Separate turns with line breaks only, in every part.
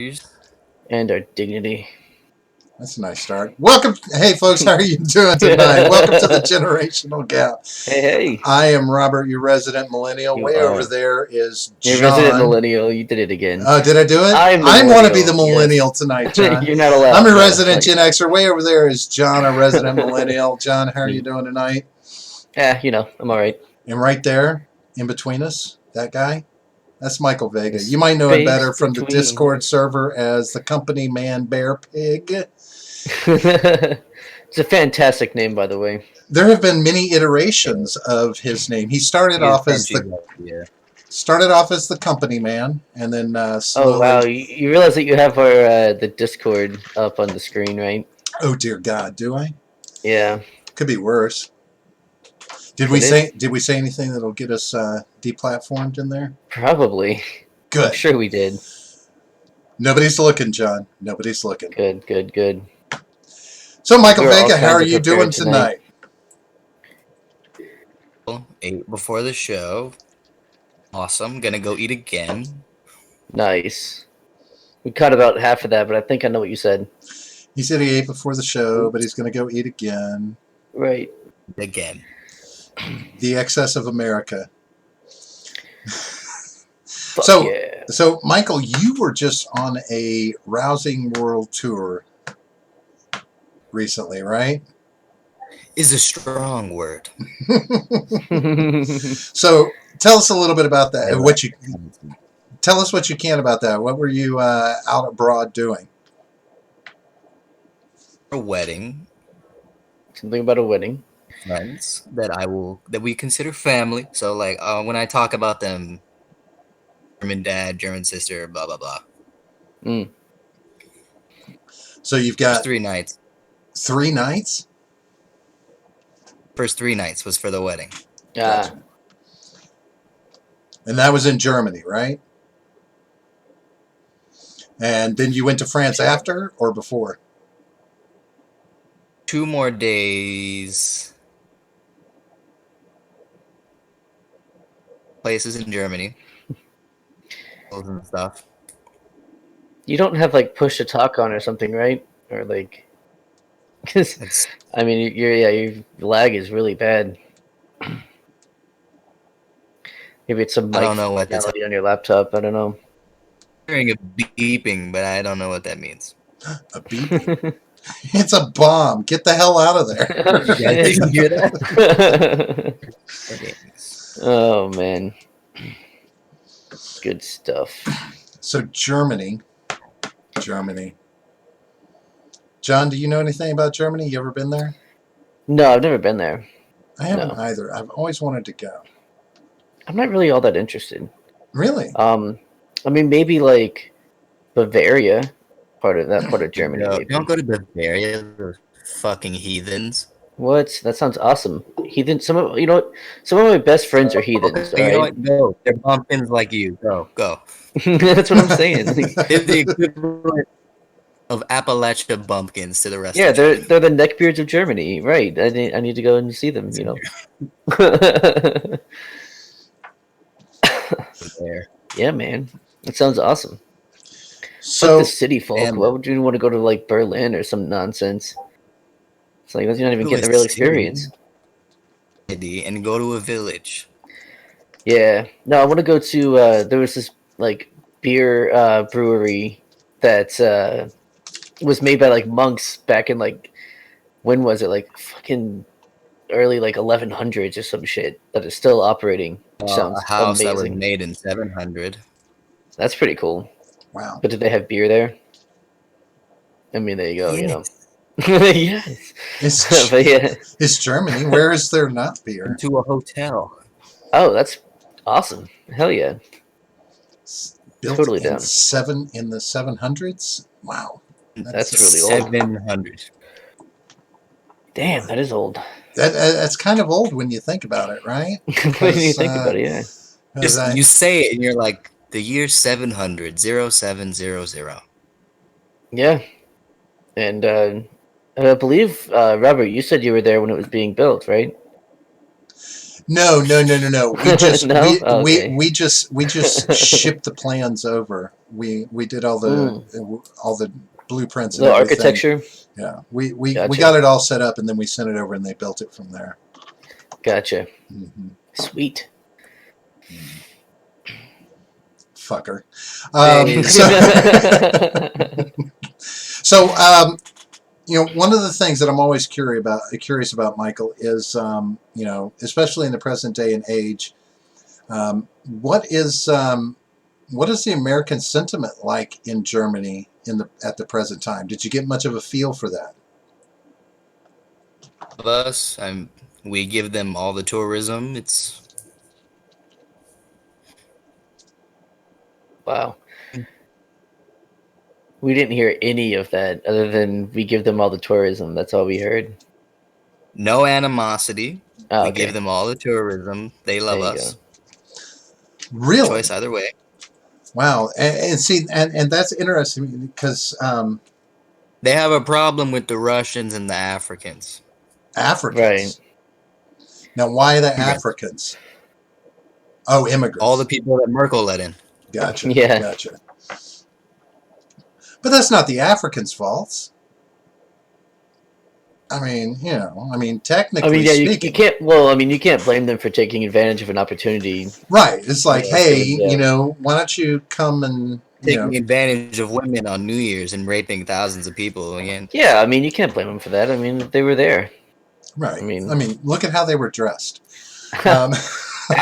and our dignity.
That's a nice start. Welcome. Hey, folks, how are you doing tonight? Welcome to the Generational Gap.
Hey.
I am Robert, your resident millennial.
You
Way over
are.
there is
You're resident
John.
millennial. You did it again.
Did I do it?
I'm the
I want to be the
millennial,
millennial
yes.
tonight, John.
You're not allowed.
I'm a
No,
resident Gen Xer. Way over there is John, a resident millennial. John, how are you doing tonight?
I'm all right.
And right there, in between us, that guy, that's Michael Vega.
This
You might know him better
space
from the
between.
Discord server as the company man Bear Pig.
It's a fantastic name, by the way.
There have been many iterations of his name. He started off as the company man, and then slowly.
Oh wow! You realize that you have our the Discord up on the screen, right?
Oh dear God, do I?
Yeah.
Could be worse. Did we say anything that'll get us deplatformed in there?
Probably.
Good.
I'm sure we did.
Nobody's looking, John. Nobody's looking.
Good.
So, Michael Vega, how are you doing tonight?
Ate before the show. Awesome. Gonna go eat again.
Nice. We cut about half of that, but I think I know what you said.
He said he ate before the show, but he's going to go eat again.
Right.
Again.
The excess of America.
Yeah.
So, Michael, you were just on a rousing world tour recently, right?
Is a strong word.
So, tell us a little bit about that. Tell us what you can about that. What were you out abroad doing?
A wedding.
Something about a wedding.
Friends that we consider family. So like when I talk about them, German dad, German sister, blah blah blah.
So you've got
First 3 nights.
3 nights?
First 3 nights was for the wedding.
Gotcha. And that was in Germany, right? And then you went to France after or before?
2 more days. Places in Germany. And stuff.
You don't have like push to talk on or something, right? Or like, because I mean, your lag is really bad. Maybe it's some mic functionality on your laptop. I don't know.
I'm hearing a beeping, but I don't know what that means.
A beeping? It's a bomb. Get the hell out of there.
Did you hear that? Oh, man. Good stuff.
So, Germany. John, do you know anything about Germany? You ever been there?
No, I've never been there.
I haven't either. I've always wanted to go.
I'm not really all that interested.
Really?
I mean, maybe like Bavaria, part of Germany.
No, don't go to Bavaria. Those fucking heathens.
What? That sounds awesome. Heathen. Some of my best friends are heathens.
You know what? Go. They're bumpkins like you. Go.
That's what I'm saying.
They're the equivalent of Appalachia bumpkins to the rest.
Yeah,
of
they're the neckbeards of Germany, right? I need to go and see them. You know.
There.
Yeah, man, that sounds awesome.
So
the city folk. Why would you want to go to like Berlin or some nonsense? It's like you're not even getting the real experience.
And go to a village.
Yeah, no, I want to go to. There was this like beer brewery that was made by like monks back in like, when was it? Like fucking early like 1100s or some shit that is still operating. Which sounds
a house
amazing.
That was made in 700.
That's pretty cool.
Wow.
But did they have beer there? I mean, there you go.
Yes.
You know. Yes.
It's Germany. Where is there not beer?
To a hotel.
Oh, that's awesome. Hell yeah.
Built
totally
in
down.
In the 700s? Wow.
That's really old.
700.
Damn, that is old.
That's kind of old when you think about it, right?
When you think about it, yeah.
You say it and you're like, the year 700, 0700.
Yeah. And I believe, Robert, you said you were there when it was being built, right?
No. We just
No? Oh, okay.
we just shipped the plans over. We did all
Mm.
the blueprints and
The
everything.
architecture?
Yeah, we
Gotcha.
got it all set up, and then we sent it over, and they built it from there.
Gotcha.
Hmm.
Sweet.
Fucker.
Hey.
So, one of the things that I'm always curious about, Michael, is, especially in the present day and age, um, what is the American sentiment like in Germany at the present time? Did you get much of a feel for that?
Of us, we give them all the tourism. It's
Wow. We didn't hear any of that other than we give them all the tourism. That's all we heard.
no animosity.
Oh,
We give
okay.
them all the tourism. They
There
love
you go.
us.
Really?
Choice either way.
Wow. And see, and that's interesting because
They have a problem with the Russians and the Africans.
Right.
Africans. Now, why the
Yes.
Africans? Oh,
All the
immigrants.
people that Merkel let in.
Gotcha.
Yeah.
Gotcha. But that's not the Africans' faults. I mean,
I mean,
technically
yeah, you
speaking.
can't. Well, I mean, you can't blame them for taking advantage of an opportunity.
Right. It's like, hey,
Yeah.
why don't you come and,
Taking advantage of women on New Year's and raping thousands of people again.
Yeah, I mean, you can't blame them for that. I mean, they were there.
right.
I mean,
Look at how they were dressed.
I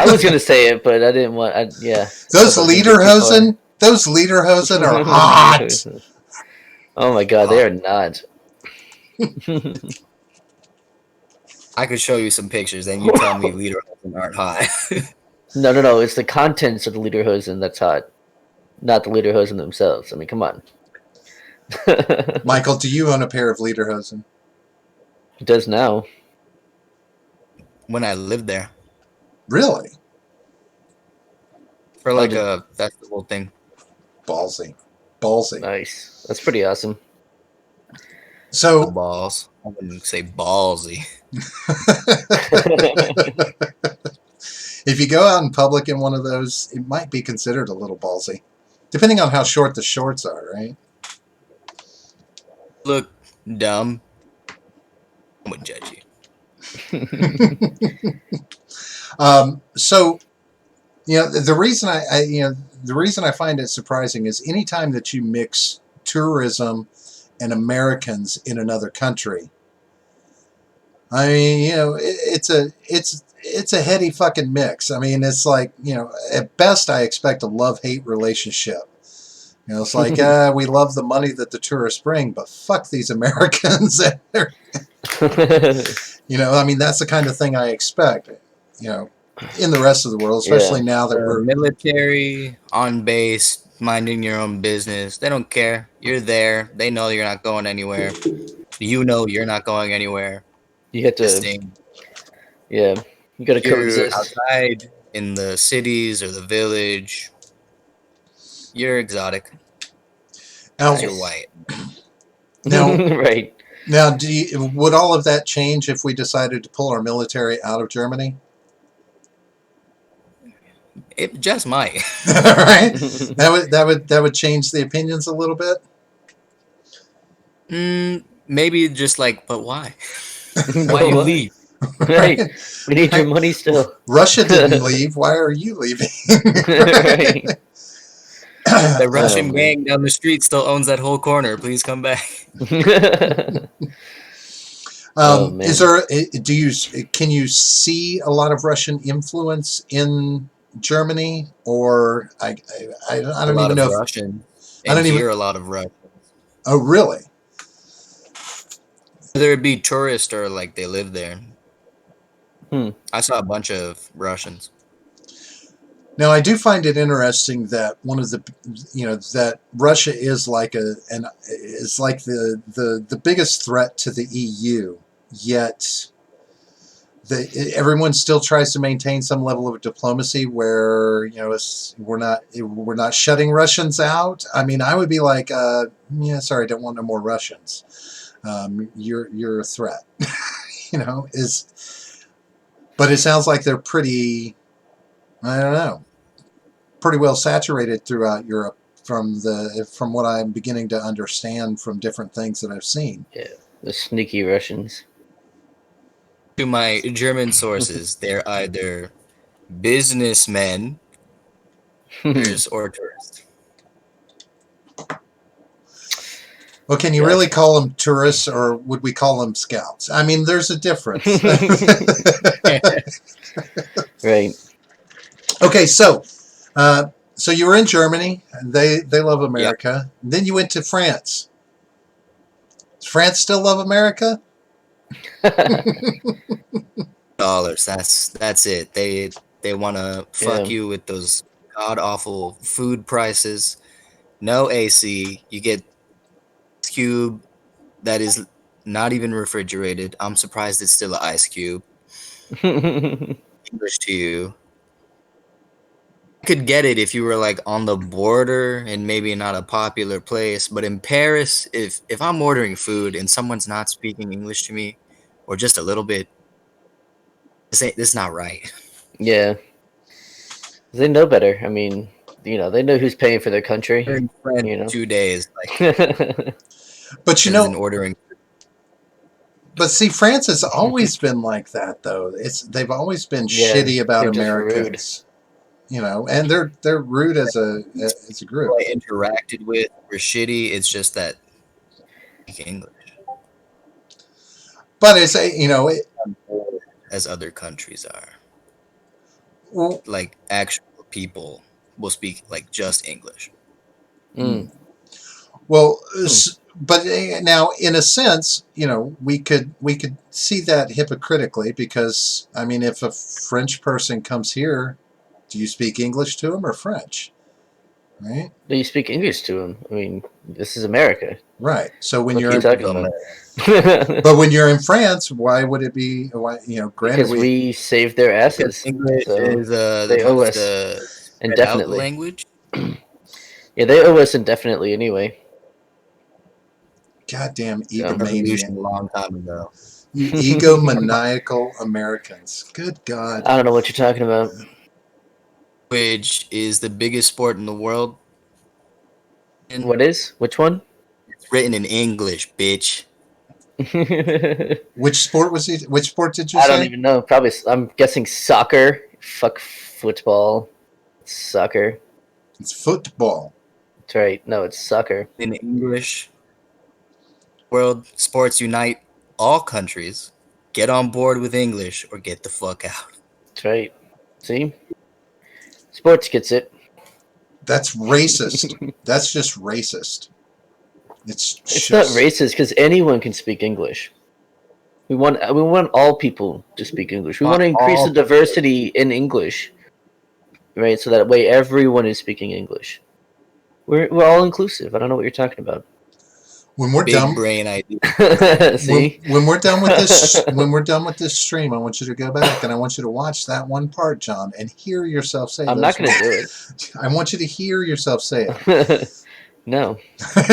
was gonna say it, but I didn't want. Yeah.
Those lederhosen are hot.
Oh my god, they are not.
I could show you some pictures, and you tell me lederhosen aren't hot.
No. It's the contents of the lederhosen that's hot, not the lederhosen themselves. I mean, come on.
Michael, do you own a pair of lederhosen?
It does now.
When I lived there
Really?
for like a festival thing.
Ballsy.
Nice. That's pretty awesome.
So,
Balls. I wouldn't say ballsy.
if you go out in public in one of those, it might be considered a little ballsy, depending on how short the shorts are, right?
Look dumb. I wouldn't judge you.
So, the reason I find it surprising is anytime that you mix tourism and Americans in another country. I mean, it's a heady fucking mix. I mean, it's like, at best I expect a love-hate relationship. It's like, we love the money that the tourists bring, but fuck these Americans. I mean, that's the kind of thing I expect, in the rest of the world, especially now that we're
military, on base, minding your own business. They don't care. You're there. They know you're not going anywhere. You know you're not going anywhere.
You have to, yeah, you got to coexist.
Outside in the cities or the village, you're exotic.
Now,
you're white.
Now,
right.
Now, would all of that change if we decided to pull our military out of Germany?
It just might.
Right? That would change the opinions a little bit.
Maybe just like, but why? Why you leave?
Right. We need your money still.
Russia didn't leave. Why are you leaving?
Right.
The Russian gang down the street still owns that whole corner. Please come back.
Is there? Can you see a lot of Russian influence in Germany, or I don't even know.
Russian. I don't hear a lot of Russian.
Oh, really?
Whether it be tourist or like they live there. I saw a bunch of Russians.
Now, I do find it interesting that one of the, that Russia is like the biggest threat to the EU, yet everyone still tries to maintain some level of diplomacy where we're not shutting Russians out. I mean, I would be like, sorry, I don't want no more Russians. You're a threat. But it sounds like they're pretty, I don't know, pretty well saturated throughout Europe from what I'm beginning to understand from different things that I've seen.
Yeah, the sneaky Russians.
To my German sources, they're either businessmen or tourists.
Well, can you
Yeah.
really call them tourists, or would we call them scouts? I mean, there's a difference.
Right.
Okay, so you were in Germany. And they love
Yep.
America. Then you went to France. Does France still love America?
Dollars. That's it. They want to fuck
Yeah.
you with those god awful food prices. No AC. You get ice cube that is not even refrigerated. I'm surprised it's still an ice cube. English to you. I could get it if you were like on the border and maybe not a popular place, but in Paris, if I'm ordering food and someone's not speaking English to me, or just a little bit, this is not right.
Yeah. They know better. I mean, they know who's paying for their country.
In France,
You know.
2 days, like
But you
than
know,
ordering.
but see, France has always been like that, though. They've always been
Yeah,
shitty about
they're just
Americans. And they're rude as a group.
Who I interacted with were shitty. It's just that English
But it's
as other countries are.
well,
Like actual people will speak like just English.
Mm.
well, but now in a sense, we could see that hypocritically, because I mean, if a French person comes here, do you speak English to him or French? Right.
Do you speak English to them? I mean, this is America.
Right. So when
What
you're
are you talking about?
but when you're in France, why would it be? Why granted
Because we saved their asses.
English
So
is
they owe us
the
indefinitely.
language.
Yeah, they owe us indefinitely anyway.
goddamn
Revolution
egomaniac,
a long time ago.
you egomaniacal Americans. Good God.
I don't know what you're talking about.
Which is the biggest sport in the world. And
What is? Which one?
it's written in English, bitch.
Which sport was it? Which sport did you
I
say?
don't even know. Probably, I'm guessing soccer. Fuck football. It's soccer.
It's football.
That's right. No, it's soccer.
In English, world sports unite all countries. Get on board with English or get the fuck out.
That's right. See? Sports gets it.
That's racist. That's just racist.
It's not racist because anyone can speak English. We want all people to speak English. We want to increase the diversity in English, right? So that way everyone is speaking English. We're all inclusive. I don't know what you're talking about.
When we're
Big
done,
brain idea.
See?
when we're done with this, when we're done with this stream, I want you to go back and I want you to watch that one part, John, and hear yourself say.
I'm not going to do it.
I want you to hear yourself say it.
No.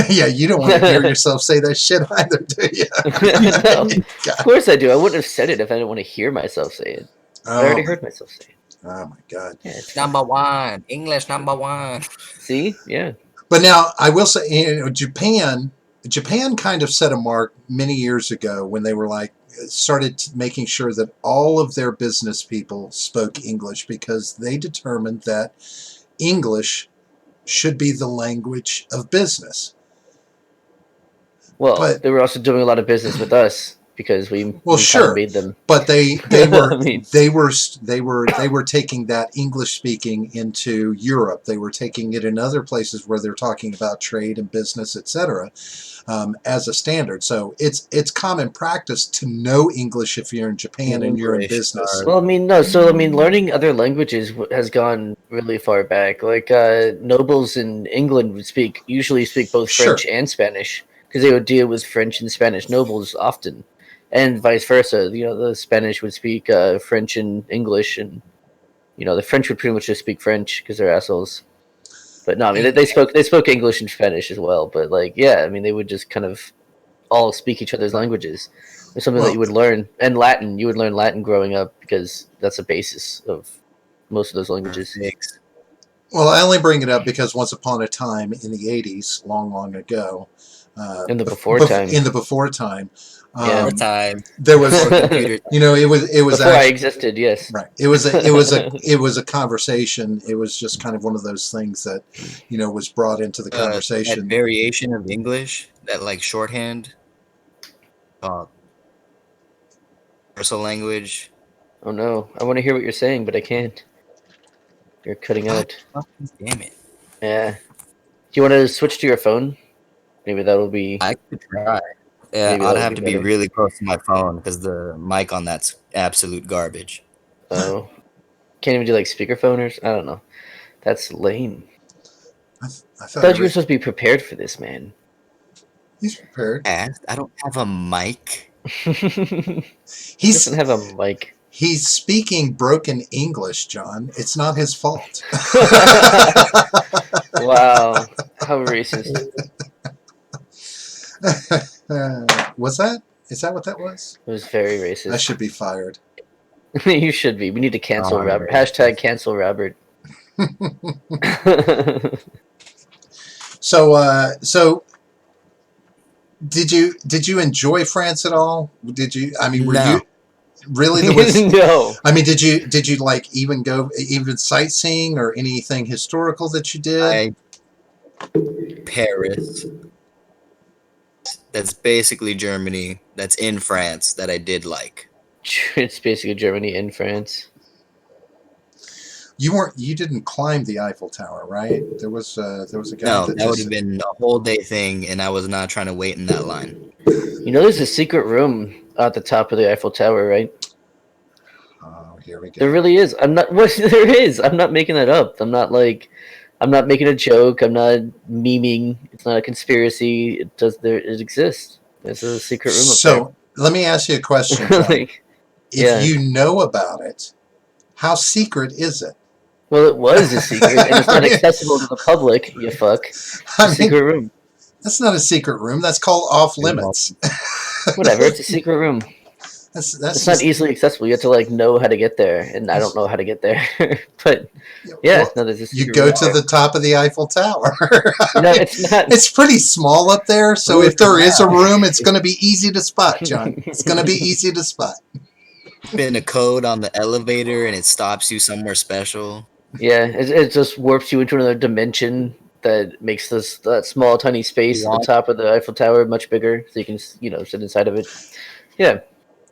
Yeah, you don't want to hear yourself say that shit either, do you?
No. Of course I do. I wouldn't have said it if I didn't want to hear myself say it. I already heard myself say it.
Oh my God.
Yeah,
Number one. English number one.
See? Yeah.
But now I will say, Japan kind of set a mark many years ago when they were started making sure that all of their business people spoke English, because they determined that English should be the language of business.
Well, they were also doing a lot of business with us because we
sure
made them.
But they were
I mean,
they were taking that English speaking into Europe. They were taking it in other places where they're talking about trade and business, etc. As a standard. So it's common practice to know English if you're in Japan and you're in business.
Well, I mean, no. So, I mean, learning other languages has gone really far back. Like, nobles in England would usually speak both French and Spanish, because they would deal with French and Spanish nobles often, and vice versa. The Spanish would speak French and English, and the French would pretty much just speak French because they're assholes. But no, I mean, they spoke English and Spanish as well. But I mean, they would just kind of all speak each other's languages. It's something that
Well,
you would learn. And Latin, you would learn Latin growing up because that's the basis of most of those languages.
Six.
well, I only bring it up because once upon a time in the '80s, long, long ago,
In the before time.
in the before time,
Yeah.
More time.
there was,
Before computer.
you know, it was
Before I
actually
existed, yes.
right. It was a conversation. It was just kind of one of those things that, you know, was brought into the
That
conversation.
variation of English, that like shorthand, universal language.
Oh no, I want to hear what you're saying, but I can't. You're cutting out.
Damn it!
Yeah. Do you want to switch to your phone? Maybe that'll be.
I could try. Yeah,
Maybe
I'd
that'll
have
be
to be
better.
really close to my phone because the mic on that's absolute garbage.
Oh, can't even do like speakerphone or I don't know. That's lame.
I
I
thought
thought you were supposed to be prepared for this, man.
he's prepared.
I don't have a mic.
He
He's
doesn't have a mic.
he's speaking broken English, John. It's not his fault.
Wow, how racist.
Was that? Is that what that was?
It was very
I
racist.
should be fired.
You should be. We need to cancel
I'm
Robert.
racist.
Hashtag cancel Robert.
So did you enjoy France at all? Did you? I mean, were
No.
you really? There was.
No.
I mean, did you like even go even sightseeing or anything historical that you did?
Paris. That's basically Germany. That's in France that I did like.
It's basically Germany and France.
You didn't climb the Eiffel Tower, right? There was a guy
No,
that
that would
just
have been a whole day thing, and I was not trying to wait in that line.
You know, there's a secret room at the top of the Eiffel Tower, right?
oh, here we
There
go.
really is. I'm not. What there is. I'm not making that up. I'm not like. I'm not making a joke. I'm not memeing. It's not a conspiracy. It does. There. It exists. There's a secret room up
So let me ask you a question,
there.
John.
Like,
If
yeah.
you know about it, how secret is it?
Well, it was a secret, and it's not
I mean-
accessible to the public. You fuck. It's
I
a
mean,
secret room.
that's not a secret room. That's called off limits.
Whatever. It's a secret room.
That's
It's
just,
not easily accessible. You have to like know how to get there, and I don't know how to get there. But yeah,
well,
no, there's a
you
secret
go
room
to
there.
the top of the Eiffel Tower.
No, it's not.
It's pretty small up there, so if there is a room, it's going to be easy to spot, John. It's going to be easy to spot.
Pin a code on the elevator, and it stops you somewhere special.
Yeah, it just warps you into another dimension that makes that small, tiny space at the top of the Eiffel Tower much bigger, so you can sit inside of it. Yeah.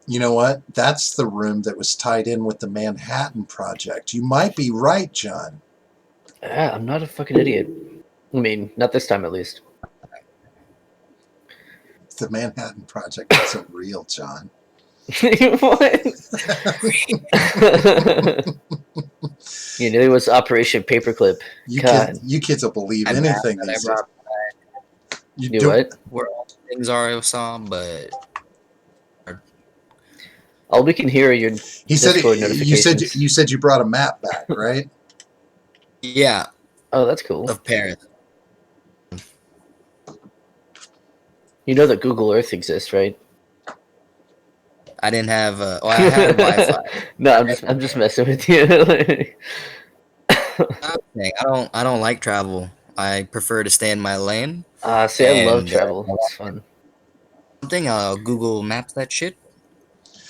You know what? That's the room that was tied in with the Manhattan Project. You might be right, John.
I'm not a fucking idiot. I mean, not this time at least.
The Manhattan Project isn't real, John.
What? It was Operation Paperclip. God.
You kids will believe
I'm
anything
mad that I
these days.
brought
You
Do
don't-
what?
where all things are I saw, but
All we can hear are your
He said
Discord
you said you brought a map back, right?
yeah,
Oh, that's cool.
of Paris.
You know that Google Earth exists, right?
I didn't have. I had Wi-Fi.
No, I'm just messing with you.
I don't like travel. I prefer to stay in my lane.
See, I love
And,
travel. It's fun.
Something I'll Google Maps that shit.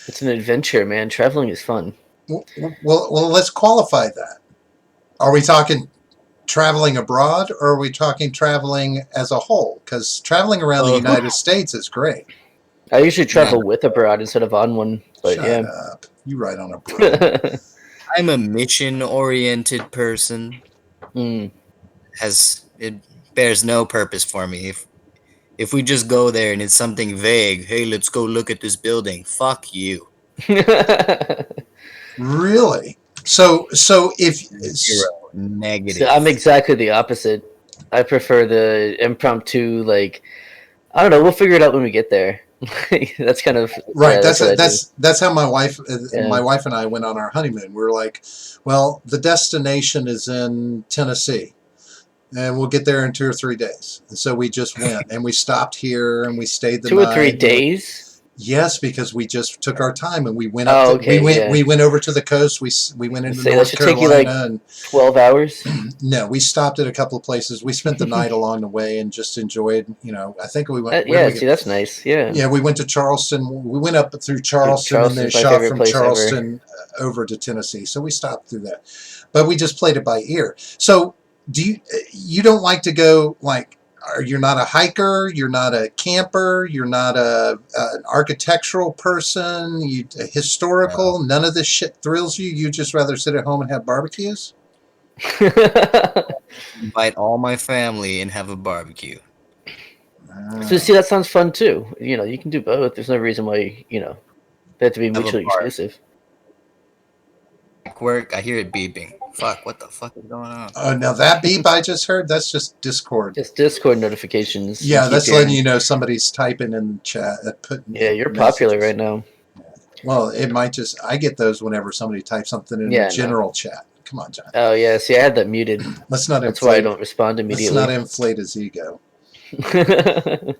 It's an adventure, man. Traveling is fun.
Well, let's qualify that. Are we talking traveling abroad, or are we talking traveling as a whole? Because traveling around the United States is great.
I usually travel with a broad instead of on one, but
Shut up. You ride on a broad.
yeah.
I'm a mission-oriented person.
Mm.
It bears no purpose for me. If we just go there and it's something vague, hey, let's go look at this building. Fuck you.
Really? So if
Zero. Negative.
So I'm exactly the opposite. I prefer the impromptu, like, I don't know. We'll figure it out when we get there. That's kind of
right.
yeah, what I do.
That's how my wife
Yeah.
my wife and I went on our honeymoon. We were like, well, the destination is in Tennessee. and we'll get there in 2 or 3 days. And so we just went, and we stopped here, and we stayed the
2 or 3
night.
days?
Yes, because we just took our time, and we went up.
Oh, okay,
we went over to the coast. We went into
Say that
North
should take
Carolina,
you like
and
12 hours.
no, we stopped at a couple of places. We spent the night along the way and just enjoyed. I think we went.
Yeah, see, that's nice. Yeah.
Yeah, we went to Charleston. We went up through Charleston and then
Charleston's my
shot
favorite
from
place ever.
Charleston over to Tennessee. So we stopped through that, but we just played it by ear. So you don't like to go like? You're not a hiker. You're not a camper. You're not an architectural person. Historical. None of this shit thrills you. You just rather sit at home and have barbecues.
Invite all my family and have a barbecue.
So see, that sounds fun too. You can do both. There's no reason why they have to be mutually exclusive.
Work. I hear it beeping. Fuck! What the fuck is going on?
Oh, now that beep I just heard, that's just Discord.
Just Discord notifications.
Yeah, that's letting you know somebody's typing in chat.
Yeah, you're popular right now.
Well, it might just. I get those whenever somebody types something in the general chat. Come on, John.
Oh yeah, see, I had that muted.
Let's not.
That's why I don't respond immediately.
Let's not inflate his ego. I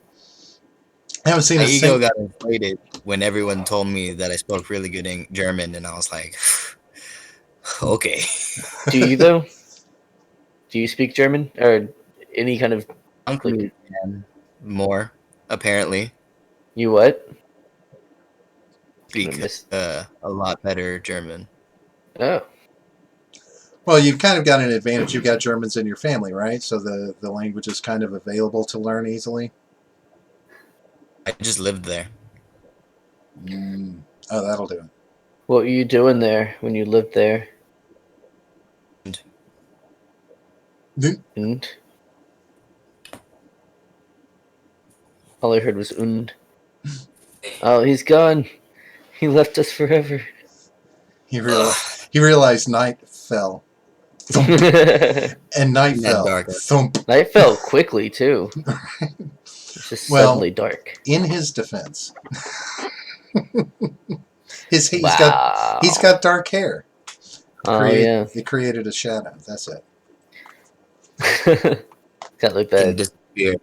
haven't seen
my ego got inflated when everyone told me that I spoke really good in German, and I was like, okay.
Do you though? Do you speak German or any kind of?
More apparently.
You what?
Speak a lot better German.
Oh.
Well, you've kind of got an advantage. You've got Germans in your family, right? So the language is kind of available to learn easily.
I just lived there.
Oh, that'll do it.
What were you doing there when you lived there? Und? All I heard was und. Oh, he's gone. He left us forever.
He realized night fell. And night fell. Thump.
Night fell quickly, too. It's just suddenly dark.
In his defense, he's got dark hair. It created a shadow. That's it.
Got like that. You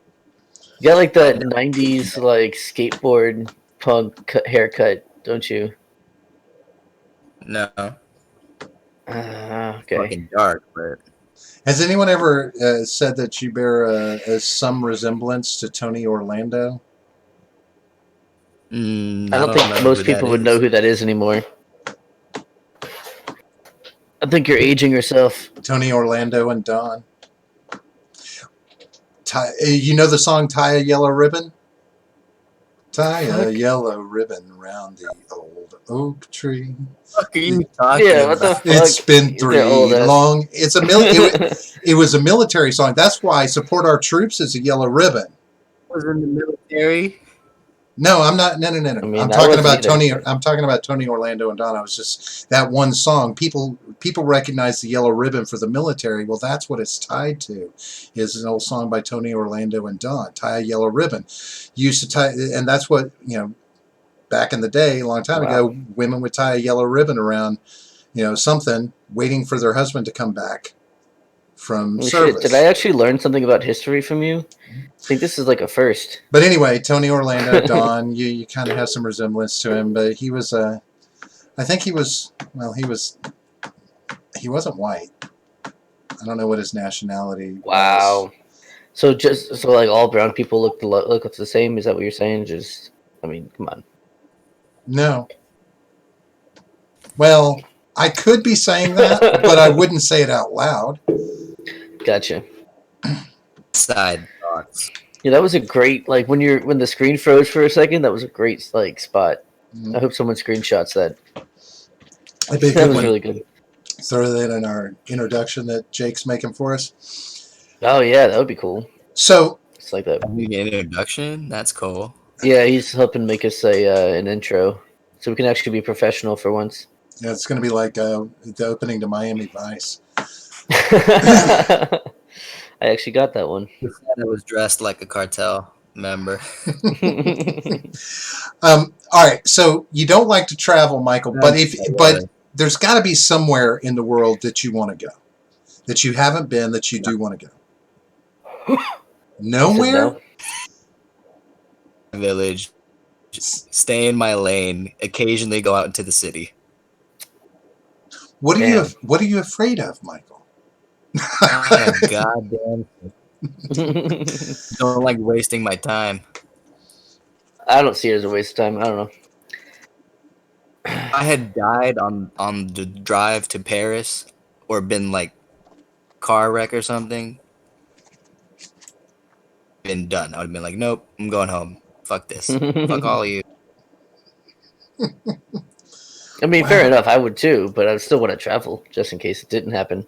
got like that 90s like skateboard punk haircut, don't you?
No.
Okay.
Fucking dark, but.
Has anyone ever said that you bear some resemblance to Tony Orlando?
I don't think most people would know who that is anymore. I think you're aging yourself.
Tony Orlando and Don. You know the song "Tie a Yellow Ribbon"? Tie a yellow ribbon around the old oak tree.
What are you talking about?
What the fuck? It's been long. It was a military song. That's why "Support Our Troops" is a yellow ribbon.
Was in the military.
No, I'm not. No. I mean, I'm talking about Tony. I'm talking about Tony Orlando and Don. I was just that one song. People recognize the yellow ribbon for the military. Well, that's what it's tied to. Is an old song by Tony Orlando and Don. Tie a yellow ribbon. Used to tie, and that's what back in the day, a long time ago, women would tie a yellow ribbon around, something, waiting for their husband to come back from service.
Did I actually learn something about history from you? I think this is like a first.
But anyway, Tony Orlando, Don, you kind of have some resemblance to him, but he was I think he was, well, he wasn't white. I don't know what his nationality was.
So like all brown people look the same? Is that what you're saying? Come on.
No. Well, I could be saying that, but I wouldn't say it out loud.
Gotcha.
Side thoughts.
Yeah, that was a great when the screen froze for a second. That was a great spot. I hope someone screenshots that. That was really good.
Throw that in our introduction that Jake's making for us.
Oh yeah, that would be cool.
So
it's like that.
An introduction. That's cool.
Yeah, he's helping make us an intro, so we can actually be professional for once.
Yeah, it's going to be like the opening to Miami Vice.
I actually got that one.
I was dressed like a cartel member.
All right, so you don't like to travel, Michael, but there's got to be somewhere in the world that you want to go, that you haven't been, that you do want to go. Nowhere?
no.
Village, stay in my lane. Occasionally go out into the city.
What are
Damn.
you afraid of, Michael?
Not a goddamn. Don't like wasting my time.
I don't see it as a waste of time. I don't know.
I had died on the drive to Paris, or been like car wreck or something. Been done. I would have been like, nope, I'm going home. Fuck this. Fuck all of you.
I mean, fair
Wow.
enough. I would too, but I would still want to travel just in case it didn't happen.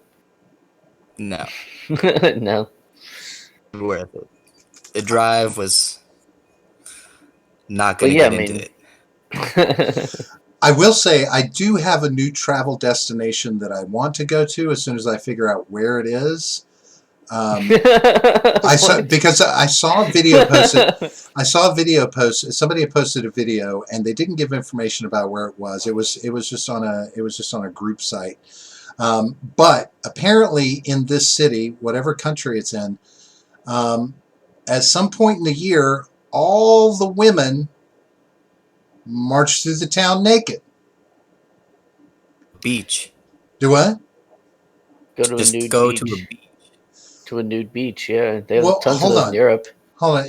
No,
No.
worth it. The drive was not
But
gonna
yeah, I
get into
mean,
it.
I will say I do have a new travel destination that I want to go to as soon as I figure out where it is. I saw because I saw a video posted. I saw a video post. Somebody had posted a video, and they didn't give information about where it was. It was just on a group site. But apparently, in this city, whatever country it's in, at some point in the year, all the women march through the town naked.
Beach.
Do what?
Go to a
Just
nude
go
beach.
to a beach.
To a nude beach, yeah. They have
Well,
tons of
hold
those
on.
in Europe.
Hold on.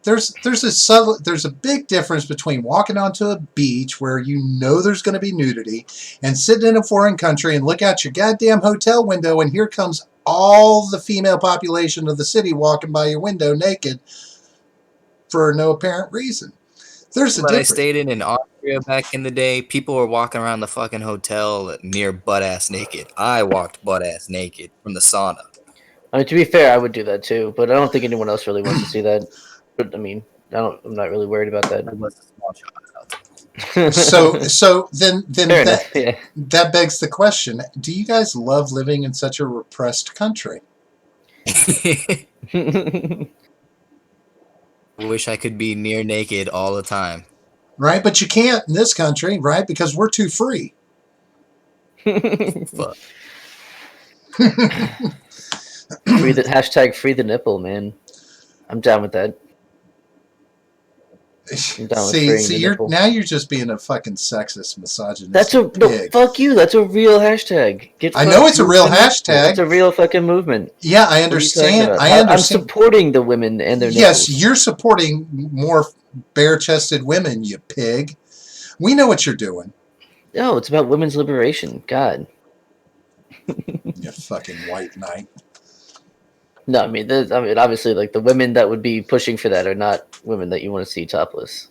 There's a big difference between walking onto a beach where you know there's going to be nudity and sitting in a foreign country and look out your goddamn hotel window and here comes all the female population of the city walking by your window naked for no apparent reason. There's a
But I
difference.
stayed in Austria back in the day. People were walking around the fucking hotel near butt ass naked. I walked butt ass naked from the sauna.
I mean, to be fair, I would do that too, but I don't think anyone else really wants to see that. But I mean, I'm not really worried about
It
that.
was a small child.
So then
Fair enough. Yeah.
that begs the question: do you guys love living in such a repressed country?
Wish I could be near naked all the time.
Right, but you can't in this country, right? Because we're too free.
Fuck.
Free the nipple, man. I'm down with that. I'm down with freeing the nipple.
You're just being a fucking sexist, misogynist.
That's no, fuck you. That's a real hashtag.
I know it's a real hashtag.
It's a real fucking movement.
Yeah, I understand.
I'm supporting the women and their
nipples.
Yes,
you're supporting more bare-chested women, you pig. We know what you're doing.
No, it's about women's liberation. God.
You fucking white knight.
No, I mean, obviously, like the women that would be pushing for that are not women that you want to see topless.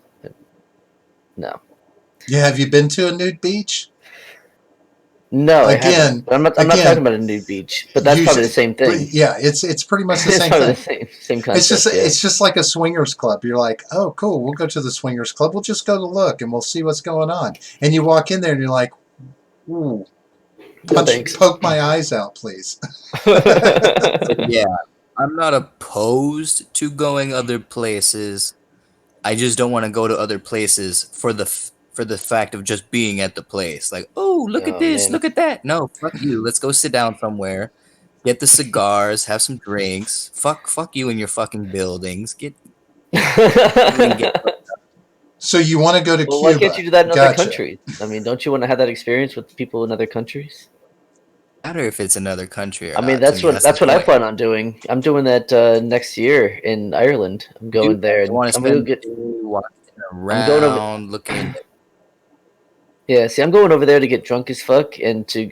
No.
Yeah, have you been to a nude beach?
No, again, I'm not talking about a nude beach, but that's probably the same thing.
Yeah, it's pretty much the same thing.
The same concept.
It's just like a swingers club. You're like, oh, cool, we'll go to the swingers club. We'll just go to look and we'll see what's going on. And you walk in there and you're like, ooh. Poke my eyes out, please.
Yeah, I'm not opposed to going other places. I just don't want to go to other places for the fact of just being at the place. Like, oh, look at this, man. Look at that. No, fuck you. Let's go sit down somewhere, get the cigars, have some drinks. Fuck you and your fucking buildings.
So you want to go to Cuba?
Why can't you do that in other countries? I mean, don't you want to have that experience with people in other countries?
Matter if it's another country or
I mean, that's what I plan on doing. I'm doing that next year in Ireland. I'm going there.
I'm going around looking.
Yeah, see, I'm going over there to get drunk as fuck and to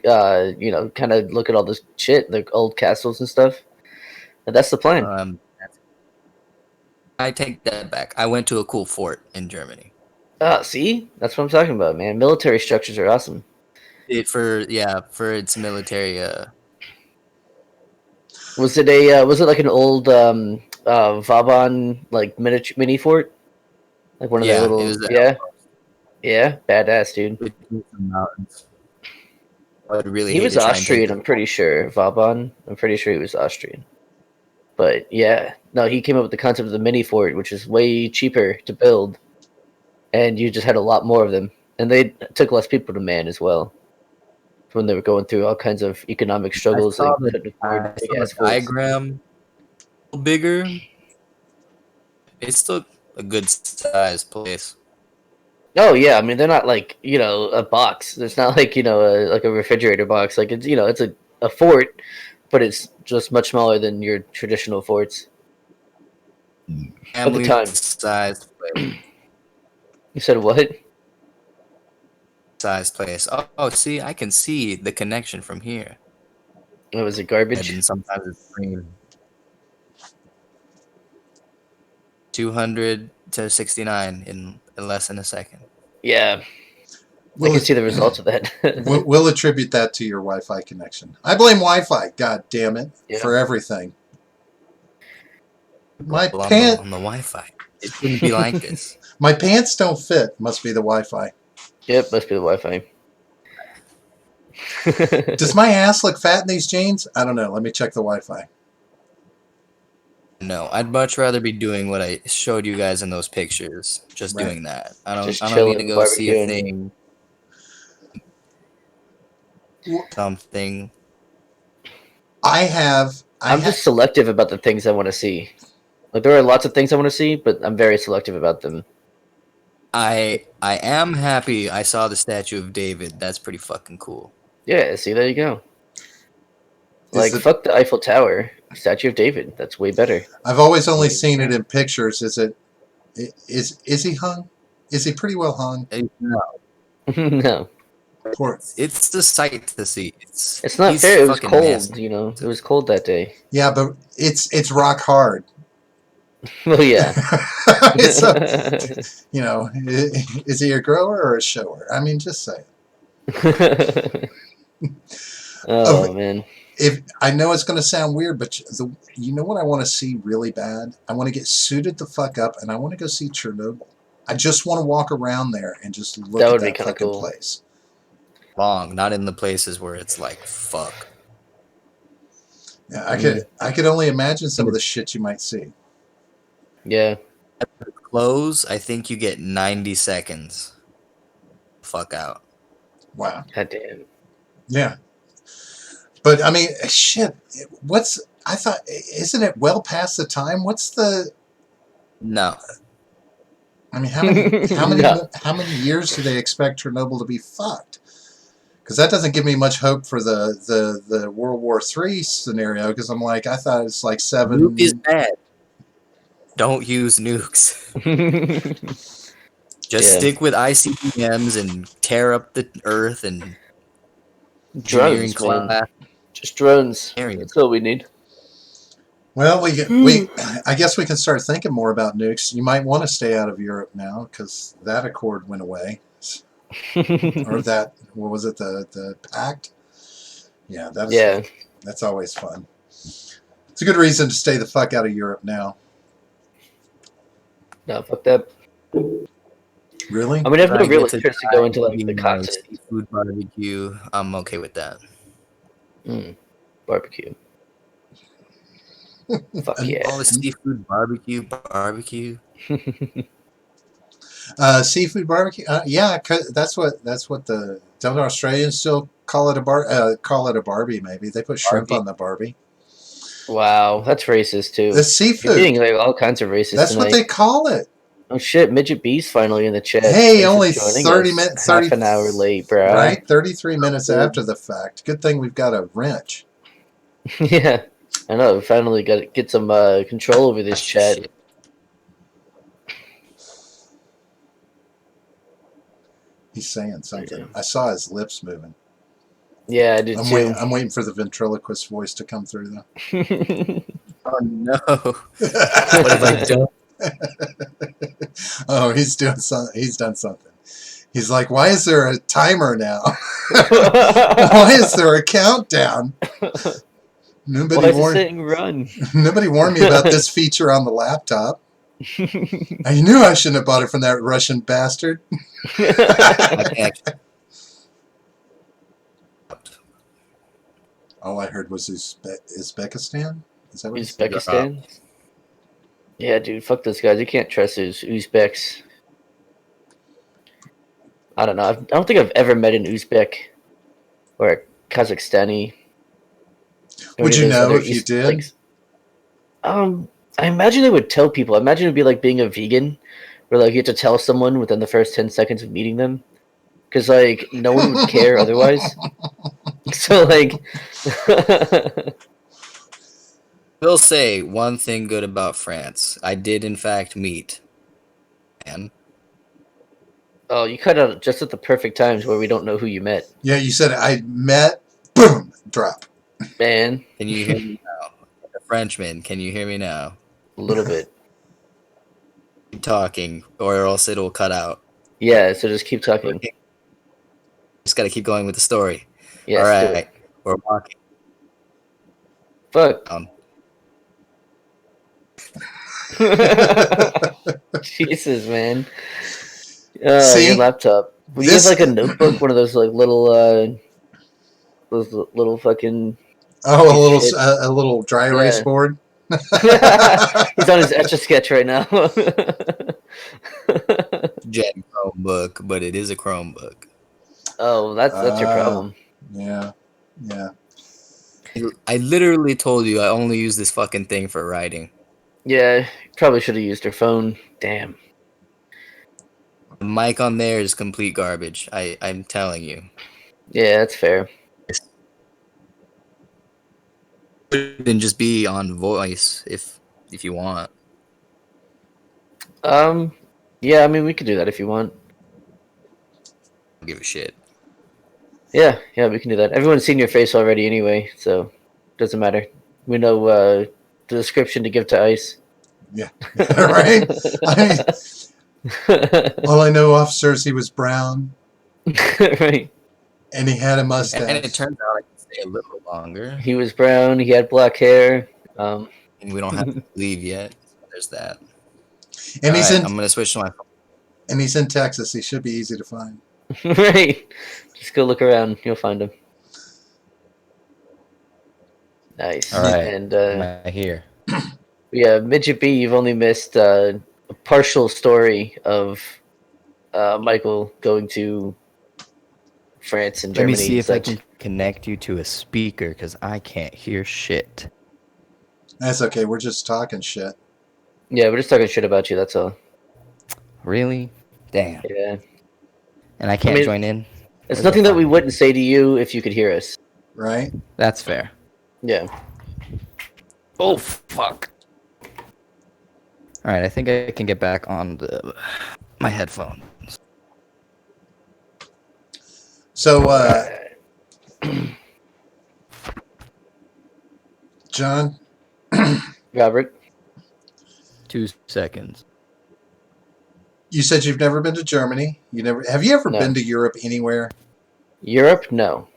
kind of look at all this shit, the old castles and stuff. And that's the plan.
I take that back. I went to a cool fort in Germany.
See, that's what I'm talking about, man. Military structures are awesome.
For its military.
Was it like an old Vauban like mini fort, like one of the little yeah, badass dude. He was Austrian, I'm pretty sure. Vauban, I'm pretty sure he was Austrian. But yeah, no, he came up with the concept of the mini fort, which is way cheaper to build, and you just had a lot more of them, and they took less people to man as well. When they were going through all kinds of economic struggles,
I saw the diagram. bigger. It's still a good sized place.
Oh yeah, I mean they're not like a box. It's not like like a refrigerator box. Like it's a fort, but it's just much smaller than your traditional forts at the
Family
time.
sized place.
You said what?
Sized place. Oh, see, I can see the connection from here.
Oh, was it
And then
garbage?
sometimes it's green. 200 to 69 in less than a second.
Yeah, I
We'll,
can see the results of that.
we'll attribute that to your Wi-Fi connection. I blame Wi-Fi. God damn it
Yeah.
for everything. My
Well,
pants.
on the Wi-Fi. It shouldn't be like this.
My pants don't fit. Must be the Wi-Fi.
Yep, must be the Wi-Fi.
Does my ass look fat in these jeans? I don't know. Let me check the Wi-Fi.
No, I'd much rather be doing what I showed you guys in those pictures. Just
Right.
doing that. I
Just
don't need to
chilling,
go see a
barbecuing.
thing. Something.
I'm
just selective about the things I want to see. Like there are lots of things I want to see, but I'm very selective about them.
I am happy I saw the Statue of David. That's pretty fucking cool.
Yeah, see, there you go. Like, fuck the Eiffel Tower. Statue of David. That's way better.
I've always only seen it in pictures. Is he hung? Is he pretty well hung?
No.
No.
Poor.
It's the sight to see.
It's not
he's
fair. It was
fucking
cold,
nasty.
It was cold that day.
Yeah, but it's rock hard.
Well, yeah.
So, is he a grower or a shower? I mean, just say it.
Oh, man.
If I know it's going to sound weird, but you know what I want to see really bad? I want to get suited the fuck up, and I want to go see Chernobyl. I just want to walk around there and just look at that fucking
cool.
place.
Long, not in the places where it's like fuck.
Yeah, I could only imagine some of the shit you might see.
Yeah.
At the close, I think you get 90 seconds. Fuck out.
Wow.
God damn.
Yeah. But I mean, shit. Isn't it well past the time?
No.
I mean, how many years do they expect Chernobyl to be fucked? Because that doesn't give me much hope for the World War III scenario. Because I'm like, I thought it's like 7.
Nuke is bad. Don't use nukes. Just stick with ICBMs and tear up the Earth and
drones, man. Just drones. That's all we need.
Well, I guess we can start thinking more about nukes. You might want to stay out of Europe now because that accord went away. Or that, what was it, the pact? Yeah, that's always fun. It's a good reason to stay the fuck out of Europe now.
No, fuck that.
Really?
I mean, I have no real interest to go into like the continent.
Seafood barbecue. I'm okay with that.
Barbecue. Fuck yeah.
All the seafood barbecue.
Seafood barbecue. Yeah, that's what don't Australians still call it a Barbie? Maybe they put shrimp on the Barbie.
Wow, that's racist too.
The seafood.
You're being like all kinds of racist.
That's
tonight.
what they call it.
Oh shit, Midget B's finally in the chat.
Hey, only 30 minutes,
half an hour late, bro.
Right, 33 minutes after the fact. Good thing we've got a wrench.
Yeah, I know. We finally got to get some control over this chat.
He's saying something. Yeah. I saw his lips moving.
Yeah, I did too.
I'm waiting for the ventriloquist voice to come through, though.
Oh no! What have I done?
Oh, he's done something. He's like, why is there a timer now? Why is there a countdown? Nobody warned me about this feature on the laptop. I knew I shouldn't have bought it from that Russian bastard. All I heard was Uzbekistan. Is that what
Uzbekistan? Yeah, dude, fuck those guys. You can't trust those Uzbeks. I don't know. I don't think I've ever met an Uzbek or a Kazakhstani.
Would you know if you did?
I imagine they would tell people. I imagine it'd be like being a vegan, where like you have to tell someone within the first 10 seconds of meeting them, because like no one would care otherwise. So like,
Will say one thing good about France. I did in fact meet, and
oh, you cut out just at the perfect times where we don't know who you met,
Yeah, you said I met. Boom, drop.
man.
can you hear me now? The Frenchman, can you hear me now?
A little bit.
Keep talking, or else it'll cut out.
Yeah. So just keep talking.
Just gotta keep going with the story.
Yes,
All
do
right, we're walking
it. Fuck.
down.
Jesus, man. Your
See,
laptop. Would you have
this.
like a notebook, one of those like those little fucking
Oh,
shit.
a little dry erase
Yeah.
board.
He's on his Etch a Sketch right now.
Gen Chromebook, but it is a Chromebook.
Oh, that's your problem.
Yeah, yeah.
I literally told you I only use this fucking thing for writing.
Yeah, probably should have used her phone. Damn.
The mic on there is complete garbage. I'm telling you.
Yeah, that's fair.
Then just be on voice if you want.
Yeah, I mean we could do that if you want.
I don't give a shit.
Yeah, we can do that. Everyone's seen your face already anyway, so doesn't matter. We know the description to give to Ice.
Yeah, right. All I know, officer, is he was brown
Right.
and he had a mustache.
And it turns out I can stay a little longer.
He was brown. He had black hair.
And we don't have to leave yet. There's that.
And
All
he's
right,
in.
I'm gonna switch to my phone.
And he's in Texas. He should be easy to find.
Right. Just go look around. You'll find him. Nice.
All right.
And
Am I here?
yeah, Midget B, you've only missed a partial story of Michael going to France and
Let
Germany.
me see
and
if I
such.
can connect you to a speaker because I can't hear shit.
That's okay. We're just talking shit.
Yeah, we're just talking shit about you. That's all.
Really? Damn.
Yeah.
And I can't
mean,
join in?
It's
Where's
nothing
the
that we
fun?
wouldn't say to you if you could hear us.
Right?
That's fair.
Yeah.
Oh, fuck. All right, I think I can get back on my headphones.
So, John,
Robert.
2 seconds.
you said you've never been to Germany. Have you ever
No.
been to Europe anywhere?
Europe? No.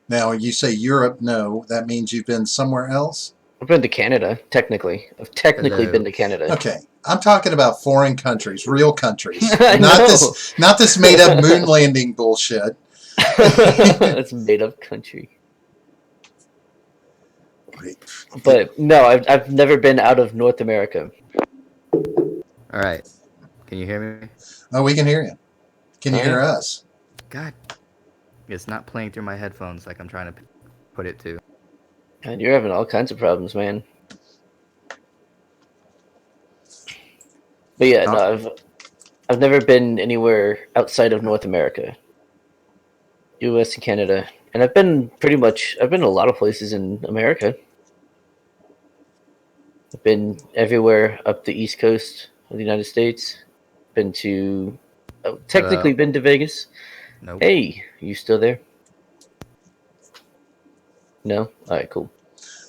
Now, you say Europe, no. That means you've been somewhere else?
I've been to Canada, technically. I've technically
Hello.
been to Canada.
Okay. I'm talking about foreign countries, real countries.
I know.
Not this made up moon landing bullshit.
It's made up country. But no, I've never been out of North America.
All right. Can you hear me?
Oh, we can hear you. Can you
Oh,
hear
yeah.
us?
God. It's not playing through my headphones like I'm trying to put it to.
And you're having all kinds of problems, man. But yeah, no, I've never been anywhere outside of North America. US and Canada. And I've been a lot of places in America. I've been everywhere up the East Coast of the United States. Been to technically been to Vegas.
Nope.
Hey, you still there? No? Alright, cool.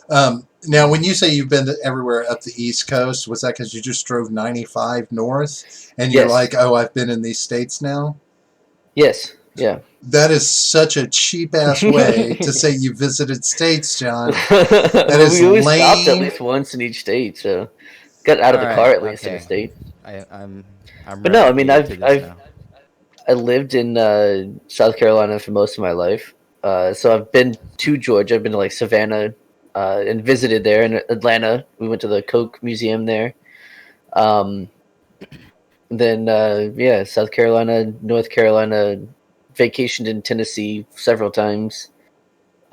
Now, when you say you've been to everywhere up the East Coast, was that because you just drove 95 north and you're
Yes.
like, oh, I've been in these states now?
Yes, yeah.
That is such a cheap ass way to say you visited states, John.
That
is
we always stopped at
lame.
least once in each state, so got out of the
All
car
right,
at least in a
okay.
state.
I'm
But no, I mean,
ready to do this now.
I lived in South Carolina for most of my life, so I've been to Georgia. I've been to like Savannah and visited there. In Atlanta, we went to the Coke Museum there. Then yeah, South Carolina, North Carolina, vacationed in Tennessee several times.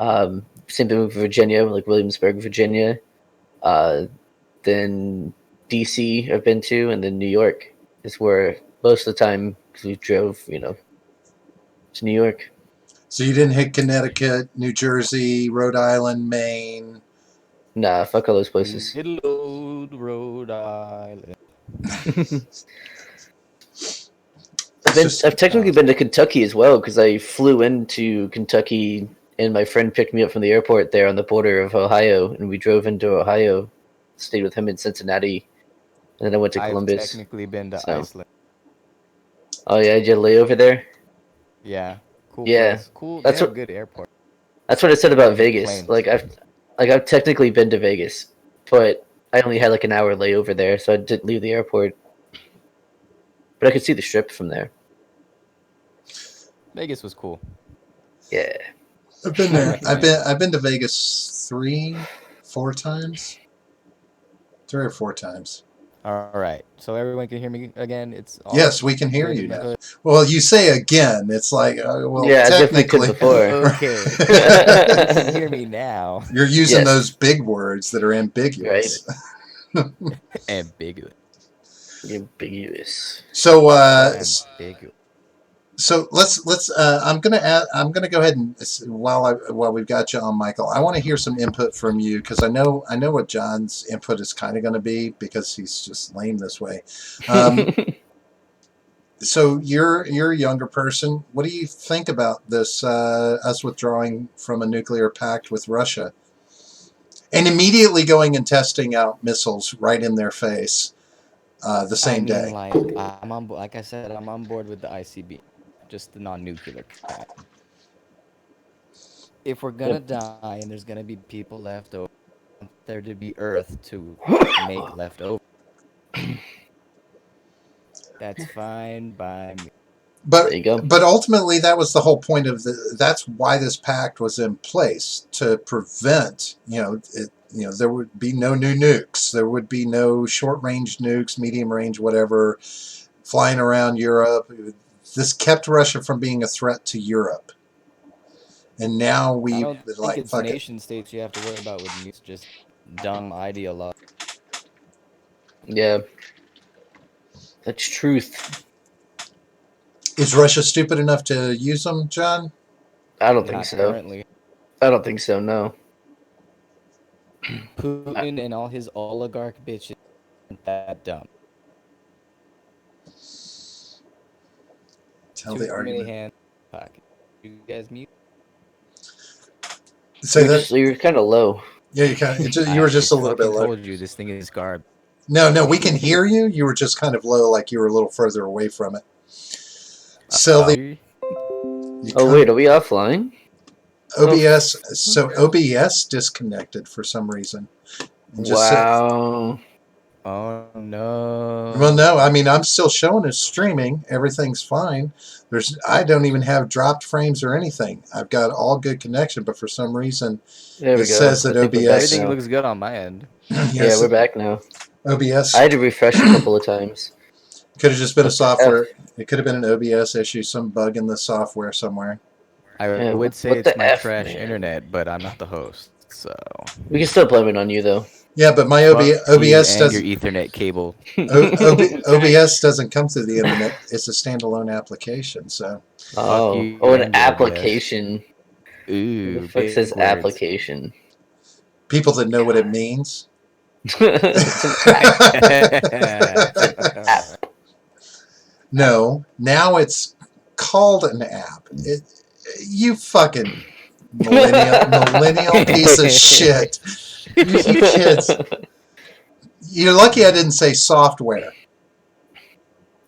Same thing with Virginia, like Williamsburg, Virginia. Then DC I've been to, and then New York is where most of the time we drove, to New York.
So you didn't hit Connecticut, New Jersey, Rhode Island, Maine.
Nah, fuck all those places.
Little old Rhode Island.
I've technically been to Kentucky as well because I flew into Kentucky and my friend picked me up from the airport there on the border of Ohio, and we drove into Ohio, stayed with him in Cincinnati, and then I went to Columbus.
I've technically been to
so.
Iceland.
Oh yeah, did you lay over there?
Yeah, cool.
Yeah,
place. Cool.
that's
They have
what-
good airport.
That's what I said about Vegas.
Planes.
Like I've technically been to Vegas, but I only had like an hour layover there, so I didn't leave the airport. But I could see the strip from there.
Vegas was cool.
Yeah.
I've been there. I've been to Vegas 3, 4 times. 3 or 4 times.
All right, so everyone can hear me again. It's all
Yes, we can hear
good
you
in the
now.
hood.
Well, you say again. It's like, well,
Yeah, I definitely could
technically,
before.
Okay, you can hear me now.
you're using
Yes.
those big words that are ambiguous.
Ambiguous.
Ambiguous.
So,
Ambiguous.
so let's. I'm gonna go ahead and while we've got you on, Michael, I want to hear some input from you because I know what John's input is kind of going to be because he's just lame this way. So you're a younger person. What do you think about this? Us withdrawing from a nuclear pact with Russia, and immediately going and testing out missiles right in their face the same day.
Like I'm on. Like I said, I'm on board with the ICB, just the non-nuclear kind. If we're gonna die and there's gonna be people left over, I want there to be Earth to make left over. That's fine by me.
But
There you go.
But ultimately, that was the whole point of that's why this pact was in place to prevent. There would be no new nukes. There would be no short-range nukes, medium-range, whatever, flying around Europe. This kept Russia from being a threat to Europe. And now
I
we
don't think
like
it's
fuck it.
nation states you have to worry about with nukes. Just dumb ideology.
Yeah. That's truth.
Is Russia stupid enough to use them, John?
I don't think
Not
so.
currently.
I don't think so, no.
Putin and all his oligarch bitches aren't that dumb.
Tell
Too
the
many
argument.
hands in the pocket. You guys mute?
Say that.
You're kind of low.
Yeah, you were just a little bit
I
low.
told you this thing is garbage.
No, we can hear you. You were just kind of low, like you were a little further away from it. So the
Oh, wait, are we offline?
OBS. So OBS disconnected for some reason. Just
Wow.
Oh no.
well, no, I mean I'm still showing it streaming. Everything's fine. I don't even have dropped frames or anything. I've got all good connection, but for some reason
There we
It
go.
says that
I think we're back
OBS
Everything
now.
looks good on my end.
Yeah, we're back now.
OBS
I had to refresh a couple of times.
could have just been a
What the
software. It could have been an OBS issue, some bug in the software somewhere.
I
Yeah,
would
what
say
the
it's my
F,
trash
man?
internet, but I'm not the host, so.
We can still blame it on you, though.
Yeah, but my
Fuck
OBS
you and
doesn't.
your Ethernet cable.
OBS doesn't come through the internet. It's a standalone application. So
Oh,
you
an
and your
application.
Ooh,
Who the fuck
big
says
words.
application?
people that know what it means.
It's an app.
No, now it's called an app. You fucking millennial piece of shit. You kids. You're lucky I didn't say software.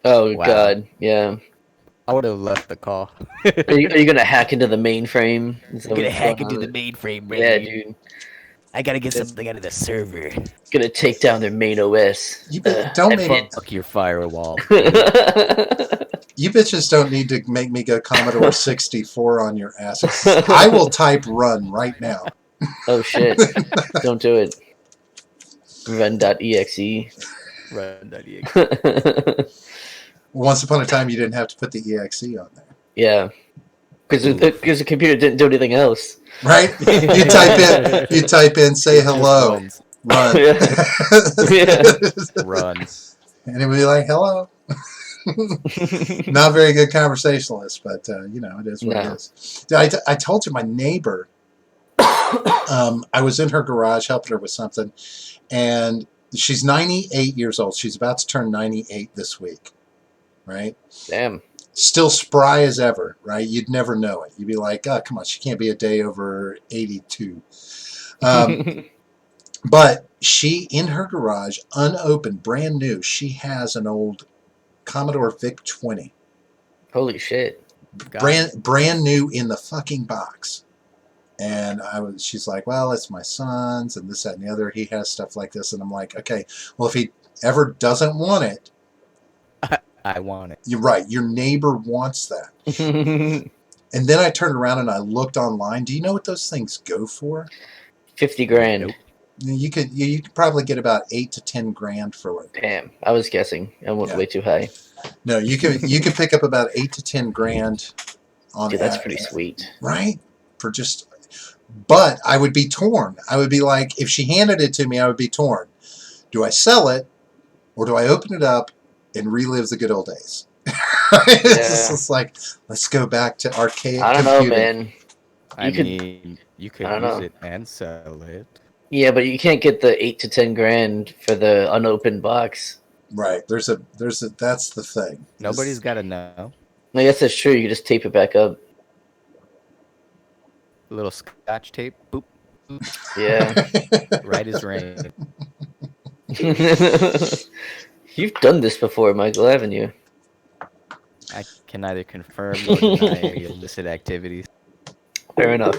Oh
Wow.
God, yeah.
I would have left the call.
Are you gonna hack into the mainframe? Is that
I'm gonna
what's
hack
going
into the
on?
mainframe,
Yeah,
baby.
dude.
I gotta get something out of the server.
Gonna take down their main OS.
Don't
I
make
did.
Fuck your firewall.
You bitches don't need to make me go Commodore 64 on your asses. I will type run right now.
Oh shit! Don't do it. Run.exe.
Run.exe.
Once upon a time, you didn't have to put the exe on there,
Yeah, because the computer didn't do anything else.
right? You type in, say hello. run.
Yeah.
Run.
And it would be like, hello. Not very good conversationalist, but it is what it
No.
is. I told you my neighbor. I was in her garage helping her with something, and she's 98 years old. She's about to turn 98 this week, right?
Damn.
Still spry as ever, right? You'd never know it. You'd be like, oh, come on, she can't be a day over 82. But she, in her garage, unopened, brand new, she has an old Commodore VIC-20.
Holy shit.
Brand new in the fucking box. And she's like, well, it's my son's and this, that, and the other. He has stuff like this. And I'm like, okay, well, if he ever doesn't want it,
I want it.
you're right. Your neighbor wants that. And then I turned around and I looked online. Do you know what those things go for?
50 grand.
Nope.
You could probably get about 8 to 10 grand for it.
Damn. I was guessing. I went way too high.
No, you could pick up about 8 to 10 grand on
Dude, that's pretty sweet.
Right? For just, but I would be torn. I would be like, if she handed it to me, I would be torn. Do I sell it or do I open it up and relive the good old days? It's just like, let's go back to archaic
I don't
computing.
know, man.
You could
I don't
use
know.
it and sell it.
Yeah, but you can't get the 8 to 10 grand for the unopened box.
Right. There's a that's the thing.
Nobody's got to know.
I guess that's true. You can just tape it back up.
A little scotch tape. Boop. Boop.
Yeah.
Right as rain.
You've done this before, Michael, haven't you?
I can neither confirm nor deny any illicit activities.
Fair enough.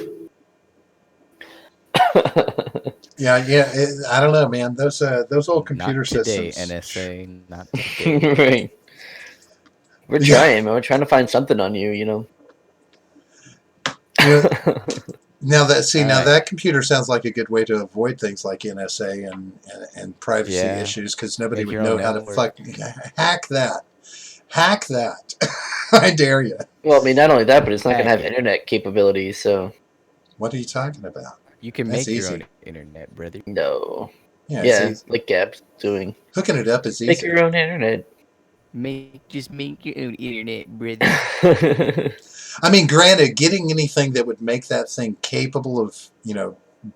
Yeah. I don't know, man. Those old computer
Not today,
systems.
NSA. Not today.
Right. We're trying, man. We're trying to find something on you, you know.
Now
Right.
that computer sounds like a good way to avoid things like NSA and privacy issues, because nobody
Make
would
your
know
own
how to
network.
hack that. Hack that. I dare you.
Well, I mean, not only that, but it's not going to have
Hack it.
internet capabilities, so
What are you talking about?
You can
That's
make your
easy.
own internet, brother.
no.
Yeah,
Yeah,
it's easy.
like Gab's doing.
Hooking it up is
Make
easy.
your own internet.
Just make your own internet, brother.
I mean, granted, getting anything that would make that thing capable of,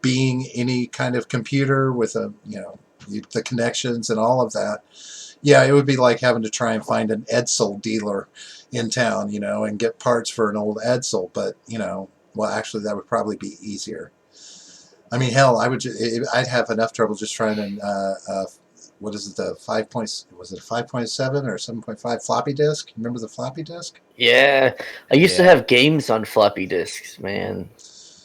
being any kind of computer with the connections and all of that. Yeah, it would be like having to try and find an Edsel dealer in town, and get parts for an old Edsel. But, well, actually, that would probably be easier. I mean, hell, I'd have enough trouble just trying to, what is it, was it a 5.7 or 7.5 floppy disk? Remember the floppy disk?
Yeah. I used to have games on floppy disks, man.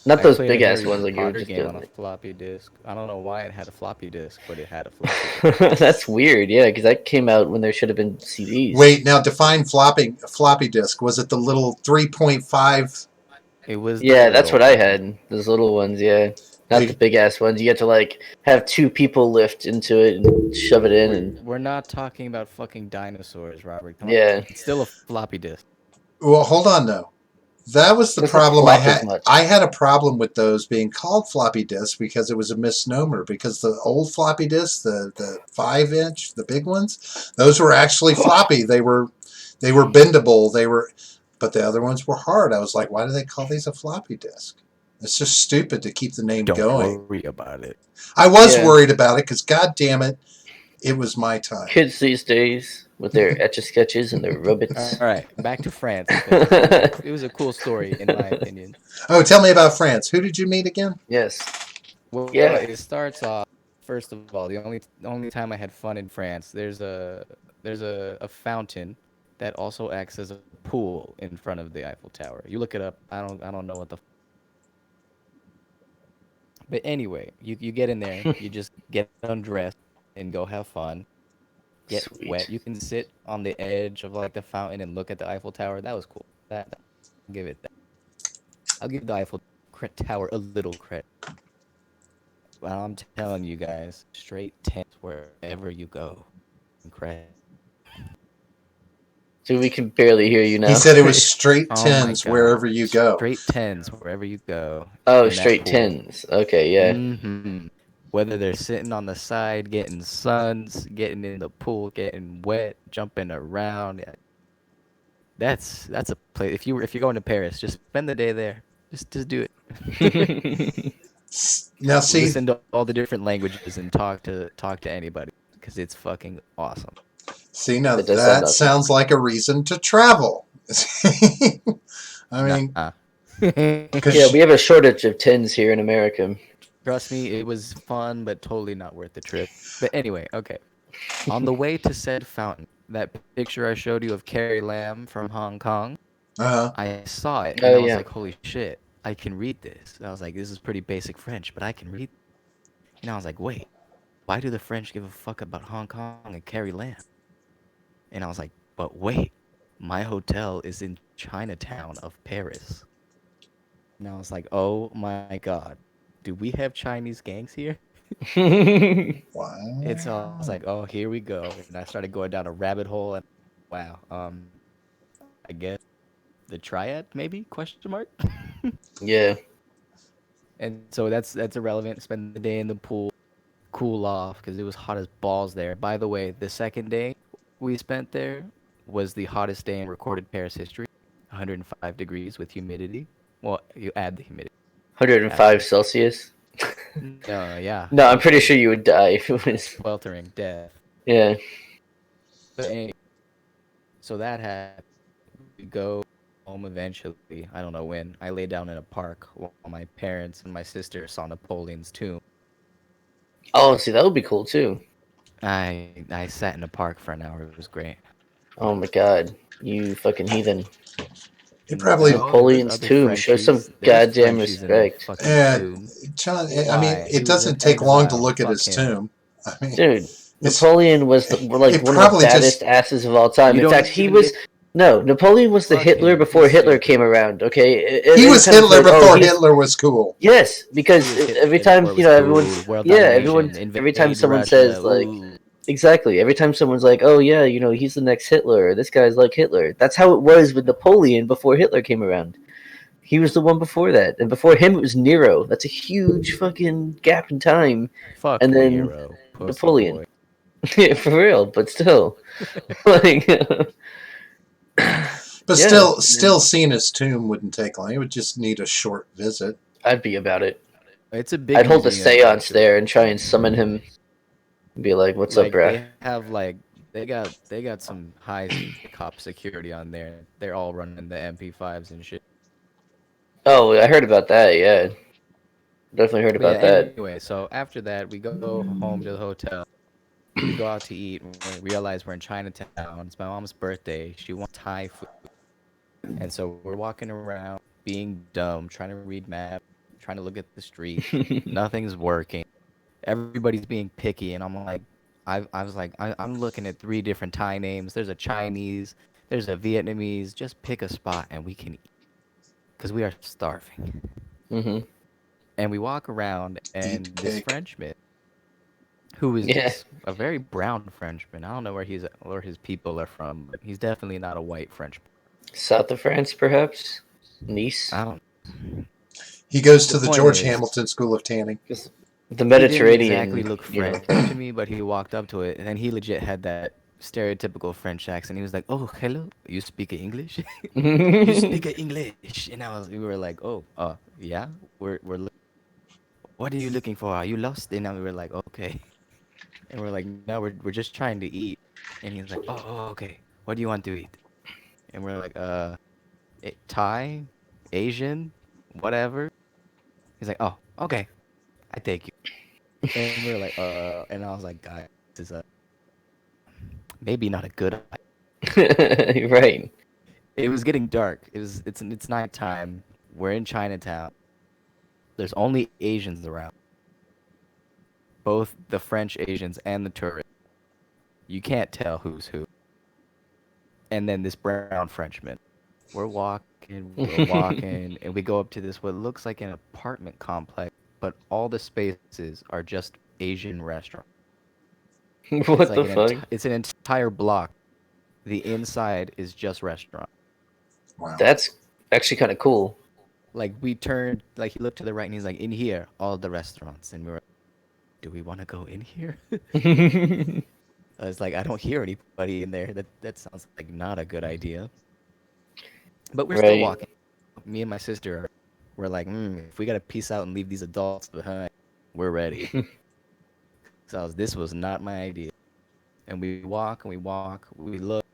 Not
I
those
played a
big-ass
Harry
ones like you were
Potter
just
game on
doing.
a floppy disk. I don't know why it had a floppy disk, but it had a floppy disk.
That's weird, yeah, because that came out when there should have been CDs.
Wait, now define floppy disk. Was it the little 3.5?
It was the
Yeah, that's
little
what I
one.
had. Those little ones, yeah. Not
Big-
the big-ass ones. You had to, like, have two people lift into it and shove it in, and
We're not talking about fucking dinosaurs, Robert. Come
Yeah.
on. It's still a floppy disk.
Well, hold on, though. That was the
Doesn't
problem I
flop as
had.
much.
I had a problem with those being called floppy disks because it was a misnomer. Because the old floppy disks, the 5-inch, the big ones, those were actually floppy. They were bendable. But the other ones were hard. I was like, why do they call these a floppy disk? It's just stupid to keep the name
Don't
going.
worry about it.
I was
Yeah.
worried about it because, god damn it, it was my time.
kids these days with their etch-a-sketches and their robots.
All right, back to France. It was a cool story, in my opinion.
Oh, tell me about France. Who did you meet again?
Yes.
Well,
Yeah.
it starts off. First of all, the only time I had fun in France, there's a fountain that also acts as a pool in front of the Eiffel Tower. You look it up. I don't know what the. But anyway, you get in there. You just get undressed and go have fun. Get
Sweet.
wet. You can sit on the edge of like the fountain and look at the Eiffel Tower. That was cool. I'll give it that. I'll give the Eiffel Tower a little credit. Well, I'm telling you guys, straight tents wherever you go. Incredible.
So we can barely hear you now.
He said it was straight
Oh my
tens
God.
wherever you go.
Straight tens wherever you go.
Oh,
in that
straight
pool.
tens. Okay, yeah.
Mm-hmm. Whether they're sitting on the side, getting suns, getting in the pool, getting wet, jumping around. Yeah, that's a place. If you're going to Paris, just spend the day there. Just do it.
Now, see,
Listen to all the different languages and talk to anybody because it's fucking awesome.
now
That does sound
that
awesome.
sounds like a reason to travel. I mean,
Nah.
because
Yeah, we have a shortage of tins here in America.
Trust me, it was fun, but totally not worth the trip. But anyway, okay. On the way to said fountain, that picture I showed you of Carrie Lam from Hong Kong,
uh,
I saw it and
Oh
I was
yeah.
like, holy shit, I can read this. I was like, this is pretty basic French, but I can read. And I was like, wait, why do the French give a fuck about Hong Kong and Carrie Lam? And I was like, but wait, my hotel is in Chinatown of Paris. And I was like, oh my god, do we have Chinese gangs here? It's all, I was
wow.
like, oh, here we go. And I started going down a rabbit hole and wow, I guess the triad maybe question mark.
Yeah.
And so that's irrelevant. Spend the day in the pool, cool off because it was hot as balls there. By the way, the second day we spent there was the hottest day in recorded Paris history, 105 degrees with humidity. Well, you add the humidity
105
after.
Celsius.
No, yeah,
No, I'm pretty
fucking
sure you would die if it was.
sweltering death.
Yeah.
But anyway, so that happened. We go home eventually. I don't know when. I lay down in a park while my parents and my sister saw Napoleon's tomb.
Oh, see, that would be cool too.
I sat in a park for an hour. It was great.
Oh my god, you fucking heathen!
It probably,
No, there's
Napoleon's
other
tomb. Show some
Frenchies. There's
goddamn
Frenchies in the
respect,
fucking tomb.
John. I mean,
Why?
it
He was in
doesn't take long to
exile.
look at
Fuck
his
him.
tomb. I mean,
dude.
it's
Napoleon was like
it
one of the
probably
baddest
just
asses of all time.
You
In
don't
fact, he
even
was.
get
No, Napoleon was the
fuck
Hitler
him.
before
He's
Hitler
stupid.
came around. Okay,
he was
Every time
Hitler
it's like, oh,
before
he's
Hitler was cool.
yes,
He
because
was
every
Hitler
time
before it
you
was
know
cool.
everyone's
World
yeah, everyone
domination.
every time
Invade
someone
Russia.
says like
Ooh.
exactly every time someone's like, oh yeah, he's the next Hitler. Or, this guy's like Hitler. That's how it was with Napoleon before Hitler came around. He was the one before that, and before him it was Nero. That's a huge fucking gap in time,
Fuck
and then
Nero, pussy
Napoleon.
boy.
Yeah, for real, but still, like,
But
yeah,
still seeing his tomb wouldn't take long. It would just need a short visit.
I'd be about it.
It's a big
I'd hold a
museum,
séance
actually.
there and try and summon him. And be like, "What's up,
Like
bruh?"
they have like they got some high cop security on there. They're all running the MP5s and shit.
Oh, I heard about that. Yeah, definitely heard
But yeah,
about that.
anyway, so after that we go home to the hotel. We go out to eat. We realize we're in Chinatown. It's my mom's birthday. She wants Thai food, and so we're walking around being dumb, trying to read map, trying to look at the street. Nothing's working. Everybody's being picky, and I'm like, I was like, I'm looking at 3 different Thai names. There's a Chinese, there's a Vietnamese. Just pick a spot and we can eat, because we are starving.
hmm
And we walk around,
Eat
and this
cake.
Frenchman, who is
Yeah.
a very brown Frenchman. I don't know where his people are from, but he's definitely not a white Frenchman.
South of France, perhaps. Nice.
I don't.
He goes
The
to the
point
George
is,
Hamilton School of Tanning.
Just the
he didn't exactly
Mediterranean.
look French to me, but he walked up to it, and then he legit had that stereotypical French accent. He was like, "Oh, hello, you speak English? You speak English?" And we were like, "Oh, yeah, we're. What are you looking for? Are you lost?" And we were like, "Okay." And we're like, "No, we're just trying to eat." And he's like, "Oh, okay. What do you want to eat?" And we're like, Thai, Asian, whatever." He's like, "Oh, okay, I take you." And we were like, and I was like, "Guys, this is maybe not a good
Right.
It was getting dark. It's nighttime. We're in Chinatown. There's only Asians around. Both the French Asians and the tourists. You can't tell who's who. And then this brown Frenchman. We're walking, and we go up to this what looks like an apartment complex, but all the spaces are just Asian restaurants. It's
What
like
the fuck?
it's an entire block. The inside is just restaurant.
Wow.
That's actually kind of cool.
Like we turned, like he looked to the right and he's like, "In here, all the restaurants," and we were, do we want to go in here? I was like, I don't hear anybody in there. That sounds like not a good idea. But we're still
Right.
walking. Me and my sister we're like, if we gotta peace out and leave these adults behind, we're ready. So this was not my idea. And we walk and we walk. We look,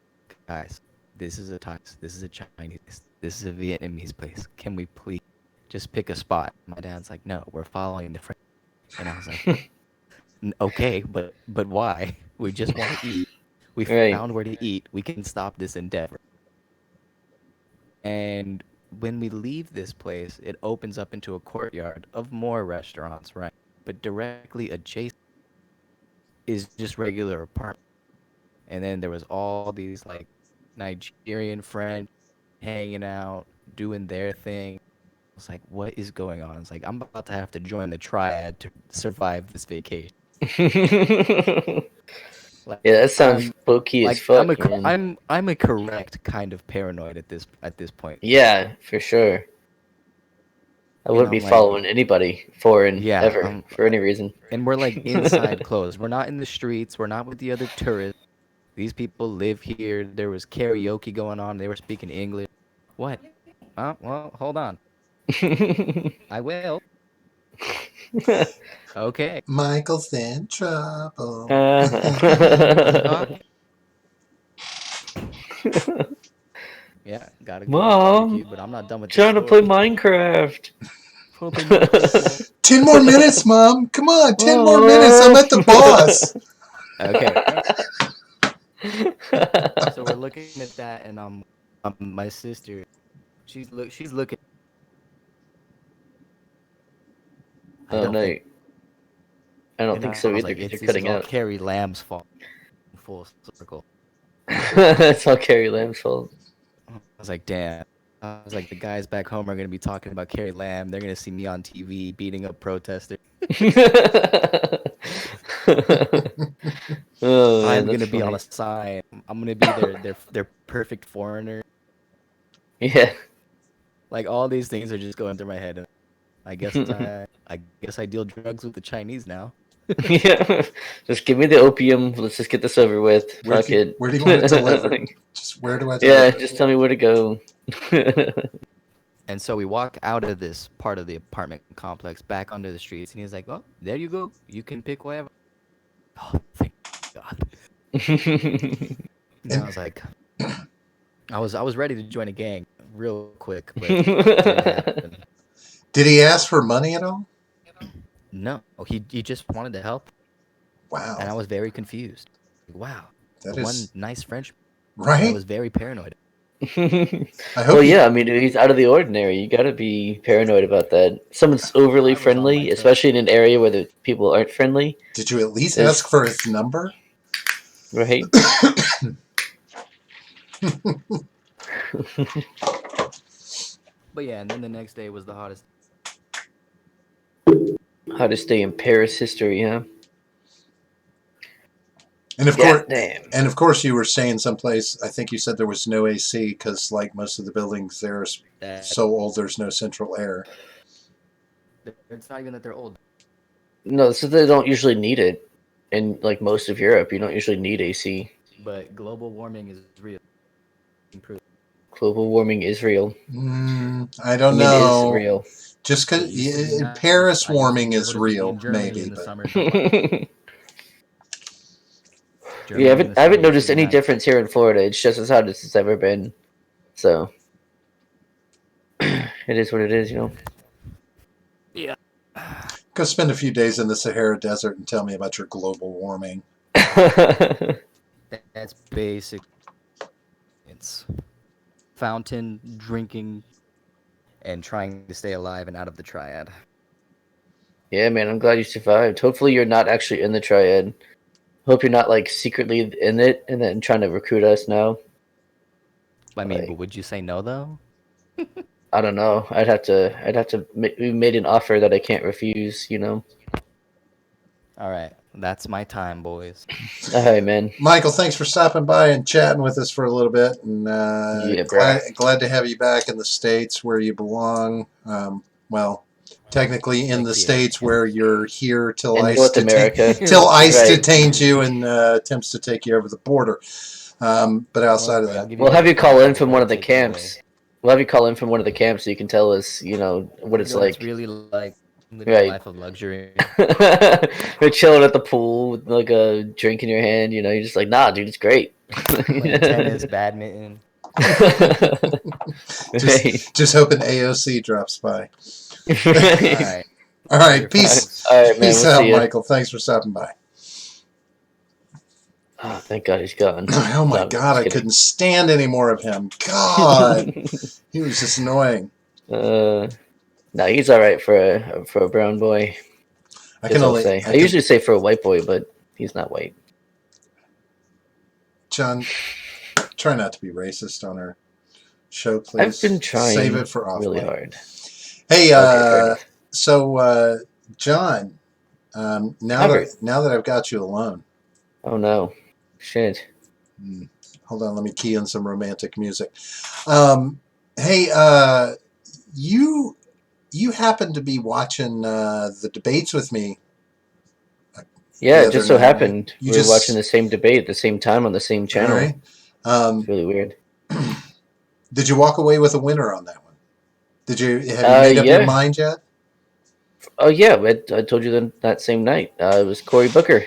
guys. This is a Thai. This is a Chinese. This is a Vietnamese place. Can we please just pick a spot? My dad's like, no, we're following the friend. And I was like, okay, but why? We just want to eat. We
Right.
found where to eat. We can stop this endeavor. And when we leave this place, it opens up into a courtyard of more restaurants, right? But directly adjacent is just regular apartment. And then there was all these like Nigerian friends hanging out, doing their thing. I was like, what is going on? It's like I'm about to have to join the triad to survive this vacation. Like,
Yeah, that sounds
I'm
low key as
like I'm
fuck, man.
I'm a correct kind of paranoid at this point.
Yeah, for sure. I
And
wouldn't be
I'm like,
following anybody foreign
yeah,
ever for any reason.
and we're like inside clothes. We're not in the streets. We're not with the other tourists. These people live here. There was karaoke going on. They were speaking English. What? Well, hold on. I will. Okay.
Michael's in trouble.
Okay. Yeah, gotta go to barbecue,
Mom,
but I'm not done with this
trying to play
story.
Minecraft.
10 more minutes, Mom. Come on, 10 more
Oh.
minutes. I'm at the boss.
Okay. So we're looking at that, and my sister, she's looking. I
Oh
don't
no,
think.
I don't
And
think
I
so
was
either
like,
because you're
this is
cutting
all
out.
Carrie Lamb's fault. Full circle.
It's all Carrie Lamb's fault.
I was like, damn. I was like, the guys back home are gonna be talking about Carrie Lamb. They're gonna see me on TV beating up protesters.
Oh man,
I'm
that's
gonna be on
funny.
a sign. I'm gonna be their perfect foreigner.
Yeah.
Like all these things are just going through my head. And I guess I deal drugs with the Chinese now.
Yeah. Just give me the opium. Let's just get this over with.
Where
Fuck
do you,
it.
where do you want it delivered? Just where do I
Yeah,
deliver?
just tell me where to go.
And so we walk out of this part of the apartment complex back onto the streets, and he's like, "Oh, there you go. You can pick whatever." Oh, thank God. And I was like, I was ready to join a gang real quick, but it didn't happen.
Did he ask for money at all?
No, he just wanted to help,
Wow.
and I was very confused. Wow,
That
one
is
nice Frenchman. I
right.
was very paranoid.
I hope
Well,
you,
yeah, I mean, he's out of the ordinary. You gotta be paranoid about that. Someone's overly
I was on my
friendly,
toes.
especially in an area where the people aren't friendly,
did you at least
Is-
ask for his number?
right?
But yeah, and then the next day was the hottest.
How to stay in Paris history, huh?
And of course,
Damn.
and of course, you were staying someplace. I think you said there was no AC because, like most of the buildings there, are so old. There's no central air.
It's not even that they're old.
No, so they don't usually need it. In like most of Europe, you don't usually need AC.
But global warming is real. Improved.
Global warming is real.
I don't
I mean,
know.
it is real.
Just
It used to be
because
nice.
Paris
I used to
warming
be
is
able to be
real,
in Germany
maybe.
in the
But
summer.
Yeah, I haven't noticed any difference here in Florida. It's just as hot as it's ever been. So it is what it is, you know.
Yeah.
go spend a few days in the Sahara Desert and tell me about your global warming.
That's basic. It's fountain, drinking, and trying to stay alive and out of the triad.
Yeah, man, I'm glad you survived. Hopefully you're not actually in the triad. Hope you're not like secretly in it and then trying to recruit us now.
I mean,
Like-
but would you say no though?
I don't know. I'd have to we made an offer that I can't refuse, you know.
All right, that's my time, boys.
All right, man.
Michael, thanks for stopping by and chatting with us for a little bit. And
Yeah, bro.
glad to have you back in the States where you belong. Well, technically in
Like
the
the
states where you're here till
In
ICE
North America.
till ICE
Right.
detains you and attempts to take you over the border. But
Don't
outside of
worry, I'll
that,
give
We'll
you
have you
a
call in from one
right
of the
taken away.
camps. We'll have you call in from one of the camps so you can tell us, what it's
You know, it's
like.
really like living a
Right.
life of luxury.
You're chilling at the pool with like a drink in your hand, you're just like, nah, dude, it's great.
Playing tennis, badminton.
Right.
just hoping AOC drops by.
All
Right.
right,
All
later,
right, peace,
folks.
All right, man.
peace
We'll
out,
see you.
Michael. Thanks for stopping by.
Oh, thank God he's gone.
Oh my
No,
God,
just
I
kidding.
couldn't stand any more of him. God, he was just annoying.
No, he's all right for a brown boy.
I
As
can
I'll
only,
say. I usually say for a white boy, but he's not white.
John, try not to be racist on our show, please.
I've been trying
Save it for off
really
mic.
hard.
Hey,
Okay, fair enough.
so John, now
Robert.
that I've got you alone,
Oh no, shit.
hold on, let me key in some romantic music. Hey, you happen to be watching the debates with me.
Yeah,
the
it just
other
so
night, right?
happened
You
we were
just-
watching the same debate at the same time on the same
All
channel.
right.
It's really weird.
Did you walk away with a winner on that one? Have you made up your
Yeah.
mind yet?
Oh yeah, I told you that same night. It was Cory Booker.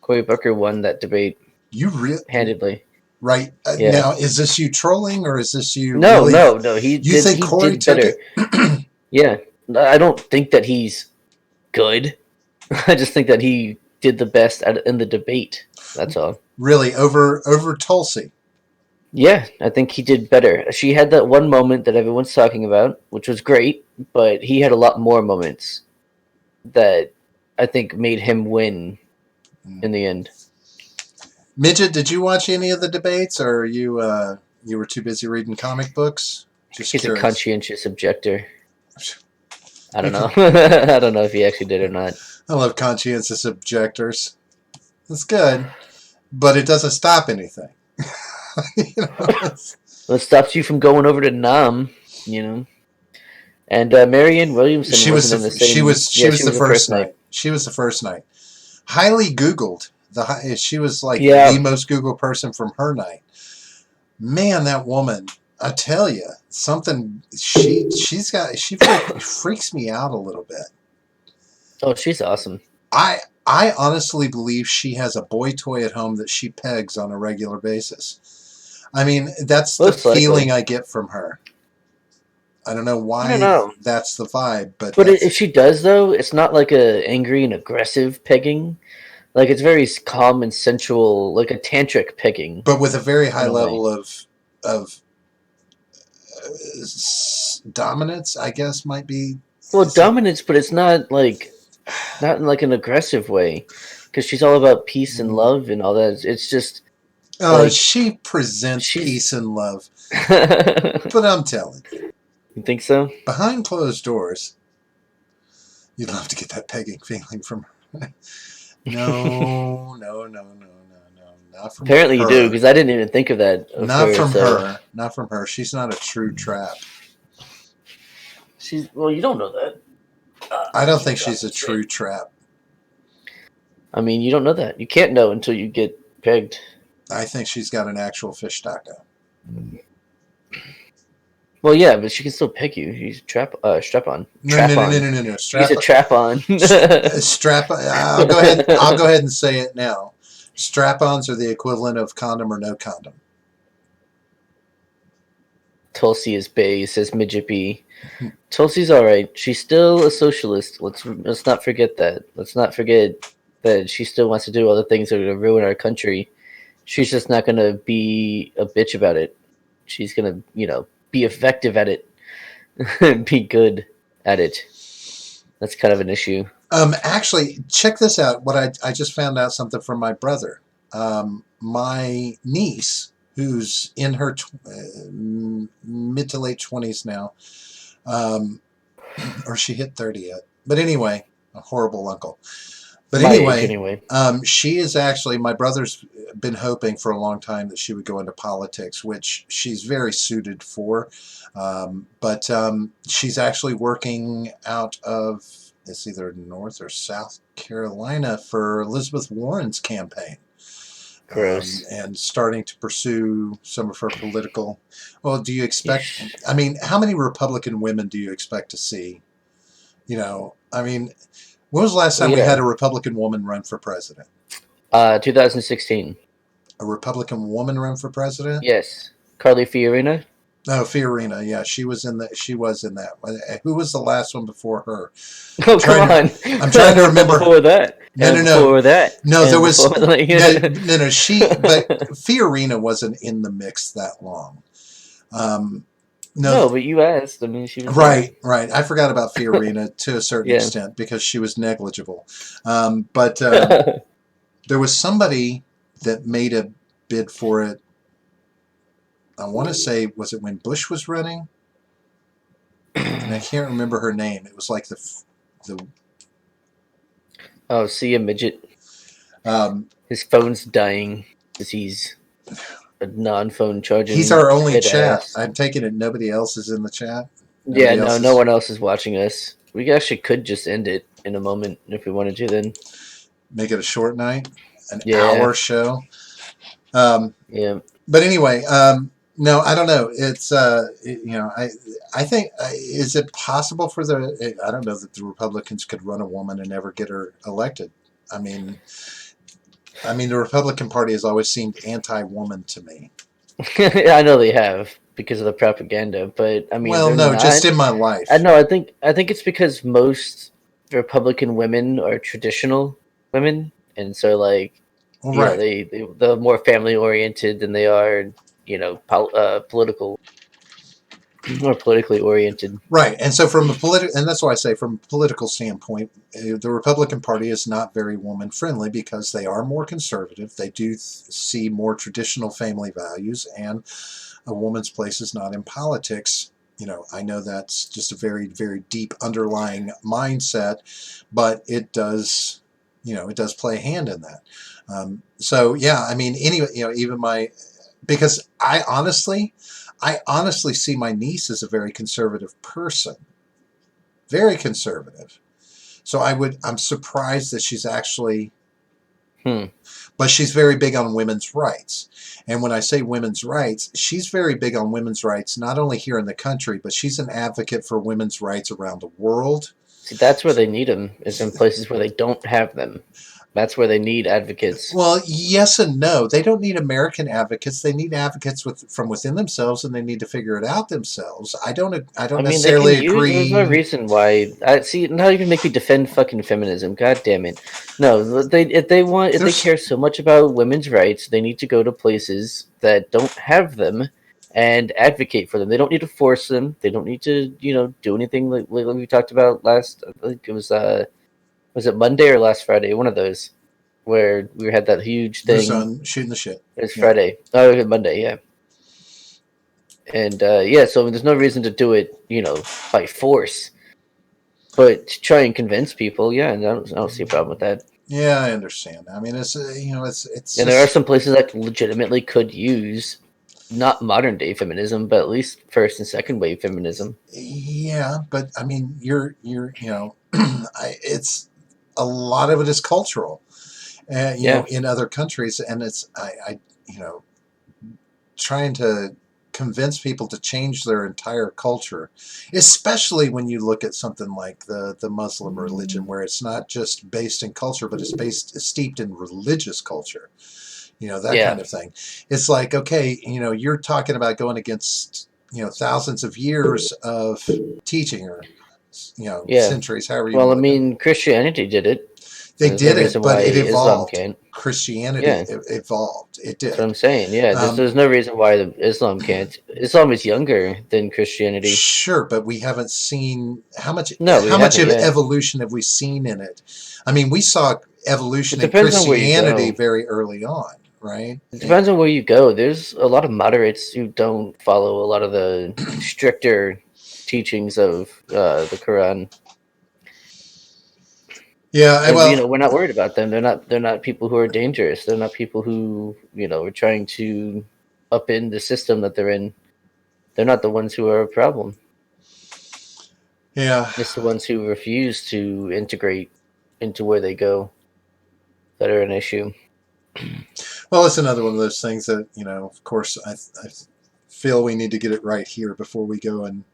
Cory Booker won that debate
You really
handedly.
right
Yeah.
now? Is this you trolling or is this you?
No,
really,
no. He
You think
he
Cory
did
took
better.
it?
Yeah, I don't think that he's good. I just think that he did the best in the debate. That's all.
Really, over Tulsi?
Yeah, I think he did better. She had that one moment that everyone's talking about, which was great, but he had a lot more moments that I think made him win in the end.
Midget, did you watch any of the debates, or you were too busy reading comic books? Just
He's
curious.
a conscientious objector. I don't know. I don't know if he actually did or not.
I love conscientious objectors. It's good, but it doesn't stop anything. You know?
Well, it stops you from going over to Nam, And Marianne Williamson
She was
wasn't in the same.
she was the first
night.
night. She was the first night. Highly Googled. She was like
Yeah.
the most Googled person from her night. Man, that woman! I tell you, something she freaks me out a little bit.
Oh, she's awesome.
I honestly believe she has a boy toy at home that she pegs on a regular basis. I mean, that's
Most
the
likely.
feeling I get from her. I don't know why
I don't know.
that's the vibe, but
if she does, though, it's not like a angry and aggressive pegging. Like, it's very calm and sensual, like a tantric pegging.
but with a very high
In a way.
level of dominance, I guess might be.
Well, dominance, but it's not in like an aggressive way, because she's all about peace and love and all that. It's just.
Oh,
like,
she presents
she's-
peace and love,
You
but I'm telling you,
think so?
behind closed doors, you'd love to get that pegging feeling from her. No, not from
Apparently
her.
you do, because I didn't even think of that.
Not from her. Not from her. She's not a true trap.
Well, you don't know that.
I don't think she's a true trap.
I mean, you don't know that. You can't know until you get pegged.
I think she's got an actual fish taco.
Well, yeah, but she can still peg you. She's strap on.
No.
She's a trap on.
Strap. I'll go ahead. I'll go ahead and say it now. Strap-ons are the equivalent of condom or no condom.
Tulsi is bae, says Midget B. Tulsi's all right. She's still a socialist. Let's not forget that. Let's not forget that she still wants to do all the things that are going to ruin our country. She's just not going to be a bitch about it. She's going to, be effective at it and be good at it. That's kind of an issue.
Actually, check this out. What I just found out something from my brother. My niece, who's in her mid to late 20s now, or she hit 30 yet. But anyway, a horrible uncle. But
My age,
anyway,
anyway.
she is actually, my brother's been hoping for a long time that she would go into politics, which she's very suited for. But she's actually working out of, it's either North or South Carolina for Elizabeth Warren's campaign.
Gross.
And starting to pursue some of her political. Well, do you expect?
Yeesh.
I mean, how many Republican women do you expect to see? You know, I mean, when was the last time we had a Republican woman run for president?
2016.
A Republican woman run for president?
Yes, Carly Fiorina.
No, Fiorina. Yeah, she was in that. She was in that. Who was the last one before her?
Oh, come on!
I'm trying to remember.
Before that,
No.
Before that,
no, there was
before, like,
no. She, but Fiorina wasn't in the mix that long.
No, but you asked. I mean, she was
right. I forgot about Fiorina to a certain
Yeah.
extent because she was negligible. But there was somebody that made a bid for it. I want to say, was it when Bush was running? And I can't remember her name. It was like the
Oh, see a midget. His phone's dying because he's a non-phone charging.
he's our only
kid
chat.
ass.
I'm taking it nobody else is in the chat.
Yeah, no one else is watching us. We actually could just end it in a moment if we wanted to. Then
make it a short night, an
Yeah.
hour show.
yeah,
But anyway, no, I don't know. It's I think is it possible for I don't know that the Republicans could run a woman and never get her elected. I mean the Republican Party has always seemed anti-woman to me.
I know they have because of the propaganda, but I mean,
Well,
they're
no,
not.
just in my life.
I know. I think it's because most Republican women are traditional women, and so like
Well,
you know,
right.
they're more family oriented than they are, political, more politically oriented.
Right, and so from a and that's why I say from a political standpoint, the Republican Party is not very woman friendly because they are more conservative. They do see more traditional family values, and a woman's place is not in politics. You know, I know that's just a very, very deep underlying mindset, but it does, it does play a hand in that. So yeah, I mean, anyway, even because I honestly see my niece as a very conservative person. Very conservative. So I'm surprised that she's actually, but she's very big on women's rights. And when I say women's rights, she's very big on women's rights, not only here in the country, but she's an advocate for women's rights around the world.
See, that's where they need them, is in places where they don't have them. That's where they need advocates.
Well, yes and no. They don't need American advocates. They need advocates from within themselves, and they need to figure it out themselves. I don't necessarily agree.
There's no reason why. See, now you can make me defend fucking feminism. God damn it! No, if they care so much about women's rights, they need to go to places that don't have them and advocate for them. They don't need to force them. They don't need to, do anything like we talked about last. I think it was it Monday or last Friday? One of those where we had that huge thing.
On shooting the shit.
It's Friday. Oh, Monday, yeah. And so there's no reason to do it, by force. But to try and convince people, I don't see a problem with that.
Yeah, I understand. I mean, it's it's.
And there are some places that legitimately could use not modern day feminism, but at least first and second wave feminism.
Yeah, but I mean, it's a lot of it is cultural, in other countries, and it's trying to convince people to change their entire culture, especially when you look at something like the Muslim religion, where it's not just based in culture, but it's steeped in religious culture. That kind of thing. It's like, okay, you're talking about going against, thousands of years of teaching or, centuries, however you
Well, I mean, Christianity did it.
They did it, but it evolved.
Islam can't.
Christianity evolved. It did.
That's what I'm saying. Yeah, there's no reason why Islam can't. Islam is younger than Christianity.
Sure, but we haven't seen how much evolution have we seen in it? I mean, we saw evolution in Christianity very early on, right?
It depends on where you go. There's a lot of moderates who don't follow a lot of the stricter teachings of the Quran.
Yeah,
And
well,
we're not worried about them. They're not people who are dangerous. They're not people who are trying to upend the system that they're in. They're not the ones who are a problem.
yeah.
It's the ones who refuse to integrate into where they go that are an issue.
Well, it's another one of those things that, of course, I feel we need to get it right here before we go and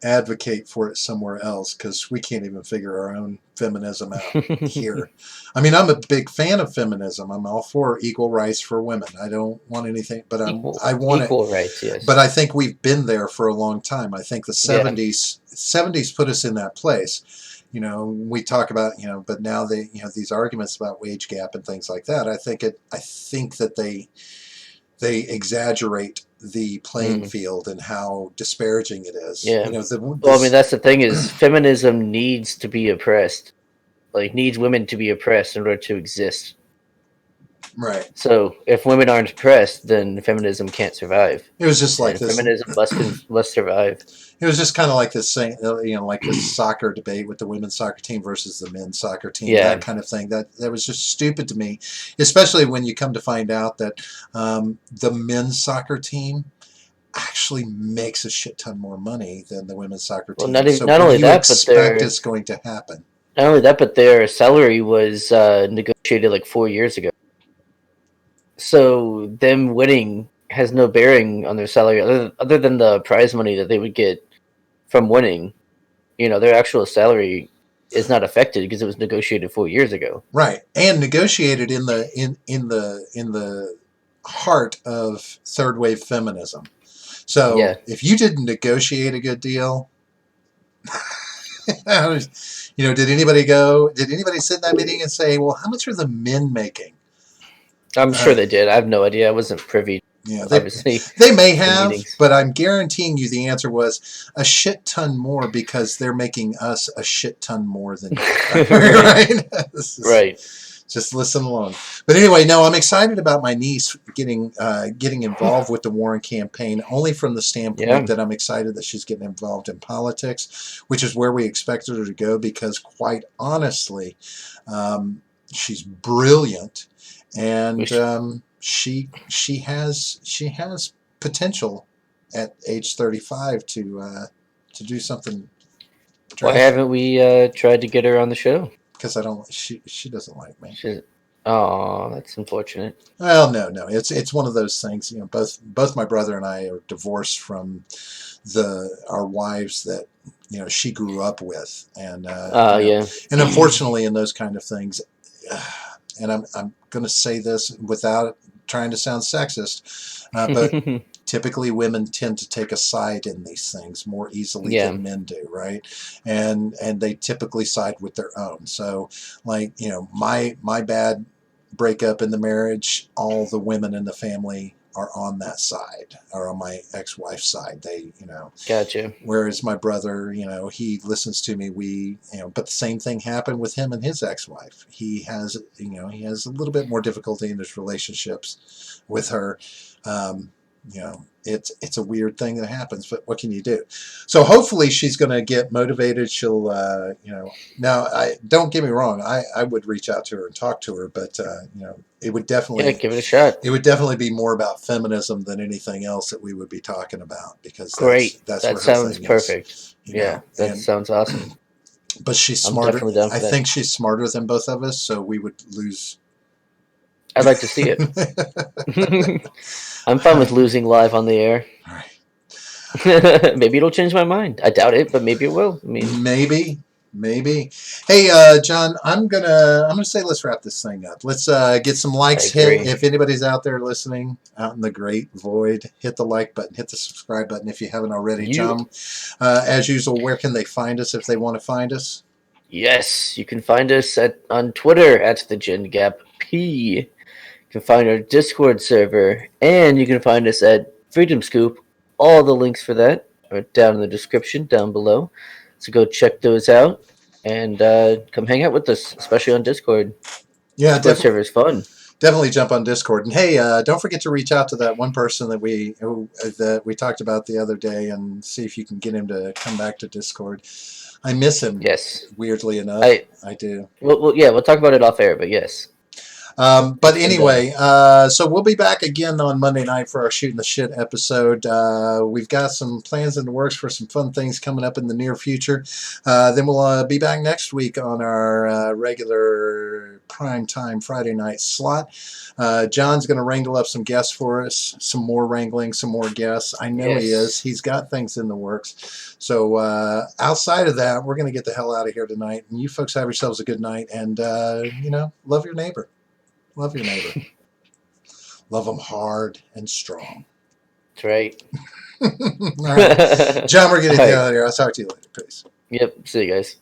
advocate for it somewhere else, because we can't even figure our own feminism out here. I mean, I'm a big fan of feminism. I'm all for equal rights for women. I don't want anything, but I want it.
Equal rights, yes.
But I think we've been there for a long time. I think the
Yeah.
70s put us in that place. We talk about, but now these arguments about wage gap and things like that. I think that they exaggerate the playing field and how disparaging it is.
Yeah. Well, I mean, that's the thing is feminism needs to be oppressed, like needs women to be oppressed in order to exist.
Right.
So if women aren't oppressed, then feminism can't survive.
It was just like
And
this.
Feminism must survive.
It was just kind of like this saying, like this soccer debate with the women's soccer team versus the men's soccer team,
Yeah.
that kind of thing. That was just stupid to me, especially when you come to find out that the men's soccer team actually makes a shit ton more money than the women's soccer team.
Well,
so
not
what
only
do you
that, but
expect is going to happen?
Not only that, but their salary was negotiated like 4 years ago. So them winning has no bearing on their salary other than the prize money that they would get from winning. Their actual salary is not affected because it was negotiated 4 years ago.
Right, and negotiated in the heart of third wave feminism. So
Yeah.
if you didn't negotiate a good deal, did anybody sit in that meeting and say, well, how much are the men making?
I'm sure they did. I have no idea. I wasn't privy.
Yeah,
Obviously,
they may have,
meetings.
but I'm guaranteeing you the answer was a shit ton more because they're making us a shit ton more than you. Right?
Right.
Just listen along. But anyway, no, I'm excited about my niece getting involved with the Warren campaign, only from the standpoint that I'm excited that she's getting involved in politics, which is where we expected her to go, because quite honestly, she's brilliant, and she has potential at age 35 to do something.
Why haven't we tried to get her on the show?
Because she doesn't like me.
Oh, that's unfortunate.
Well, no, it's one of those things. Both my brother and I are divorced from our wives that she grew up with, and and unfortunately, in those kind of things, and I'm going to say this without trying to sound sexist, but typically women tend to take a side in these things more easily than men do, right? And they typically side with their own. So, like, my bad breakup in the marriage, all the women in the family are on that side, or on my ex-wife's side. They,
Gotcha.
Whereas my brother, he listens to me. But the same thing happened with him and his ex-wife. He has a little bit more difficulty in his relationships with her. It's a weird thing that happens, but what can you do? So hopefully she's going to get motivated. She'll, now don't get me wrong. I would reach out to her and talk to her, but it would definitely
give it a shot.
It would definitely be more about feminism than anything else that we would be talking about, because
that sounds perfect. That sounds awesome.
But she's smarter. I think she's smarter than both of us, so we would lose.
I'd like to see it. I'm fine with losing live on the air.
All right.
Maybe it'll change my mind. I doubt it, but maybe it will. I mean,
maybe. Hey, John, I'm gonna say let's wrap this thing up. Let's get some likes hit. If anybody's out there listening out in the great void, hit the like button, hit the subscribe button if you haven't already. John, as usual, where can they find us if they want to find us?
Yes, you can find us on Twitter at the Gen Gap P. You can find our Discord server, and you can find us at Freedom Scoop. All the links for that are down in the description down below. So go check those out and come hang out with us, especially on Discord.
Yeah,
Discord server is fun.
definitely jump on Discord. And hey, don't forget to reach out to that one person that we talked about the other day, and see if you can get him to come back to Discord. I miss him.
Yes.
Weirdly enough, I do.
Yeah, we'll talk about it off air, but yes.
But anyway, so we'll be back again on Monday night for our Shooting the Shit episode. We've got some plans in the works for some fun things coming up in the near future. Then we'll be back next week on our regular prime time Friday night slot. John's going to wrangle up some guests for us, some more wrangling, some more guests. I know he is. He's got things in the works. So outside of that, we're going to get the hell out of here tonight. And you folks have yourselves a good night. And, love your neighbor. Love your neighbor. Love them hard and strong.
That's right.
All right. John, we're getting the hell out of here. I'll talk to you later. Peace.
Yep. See you guys.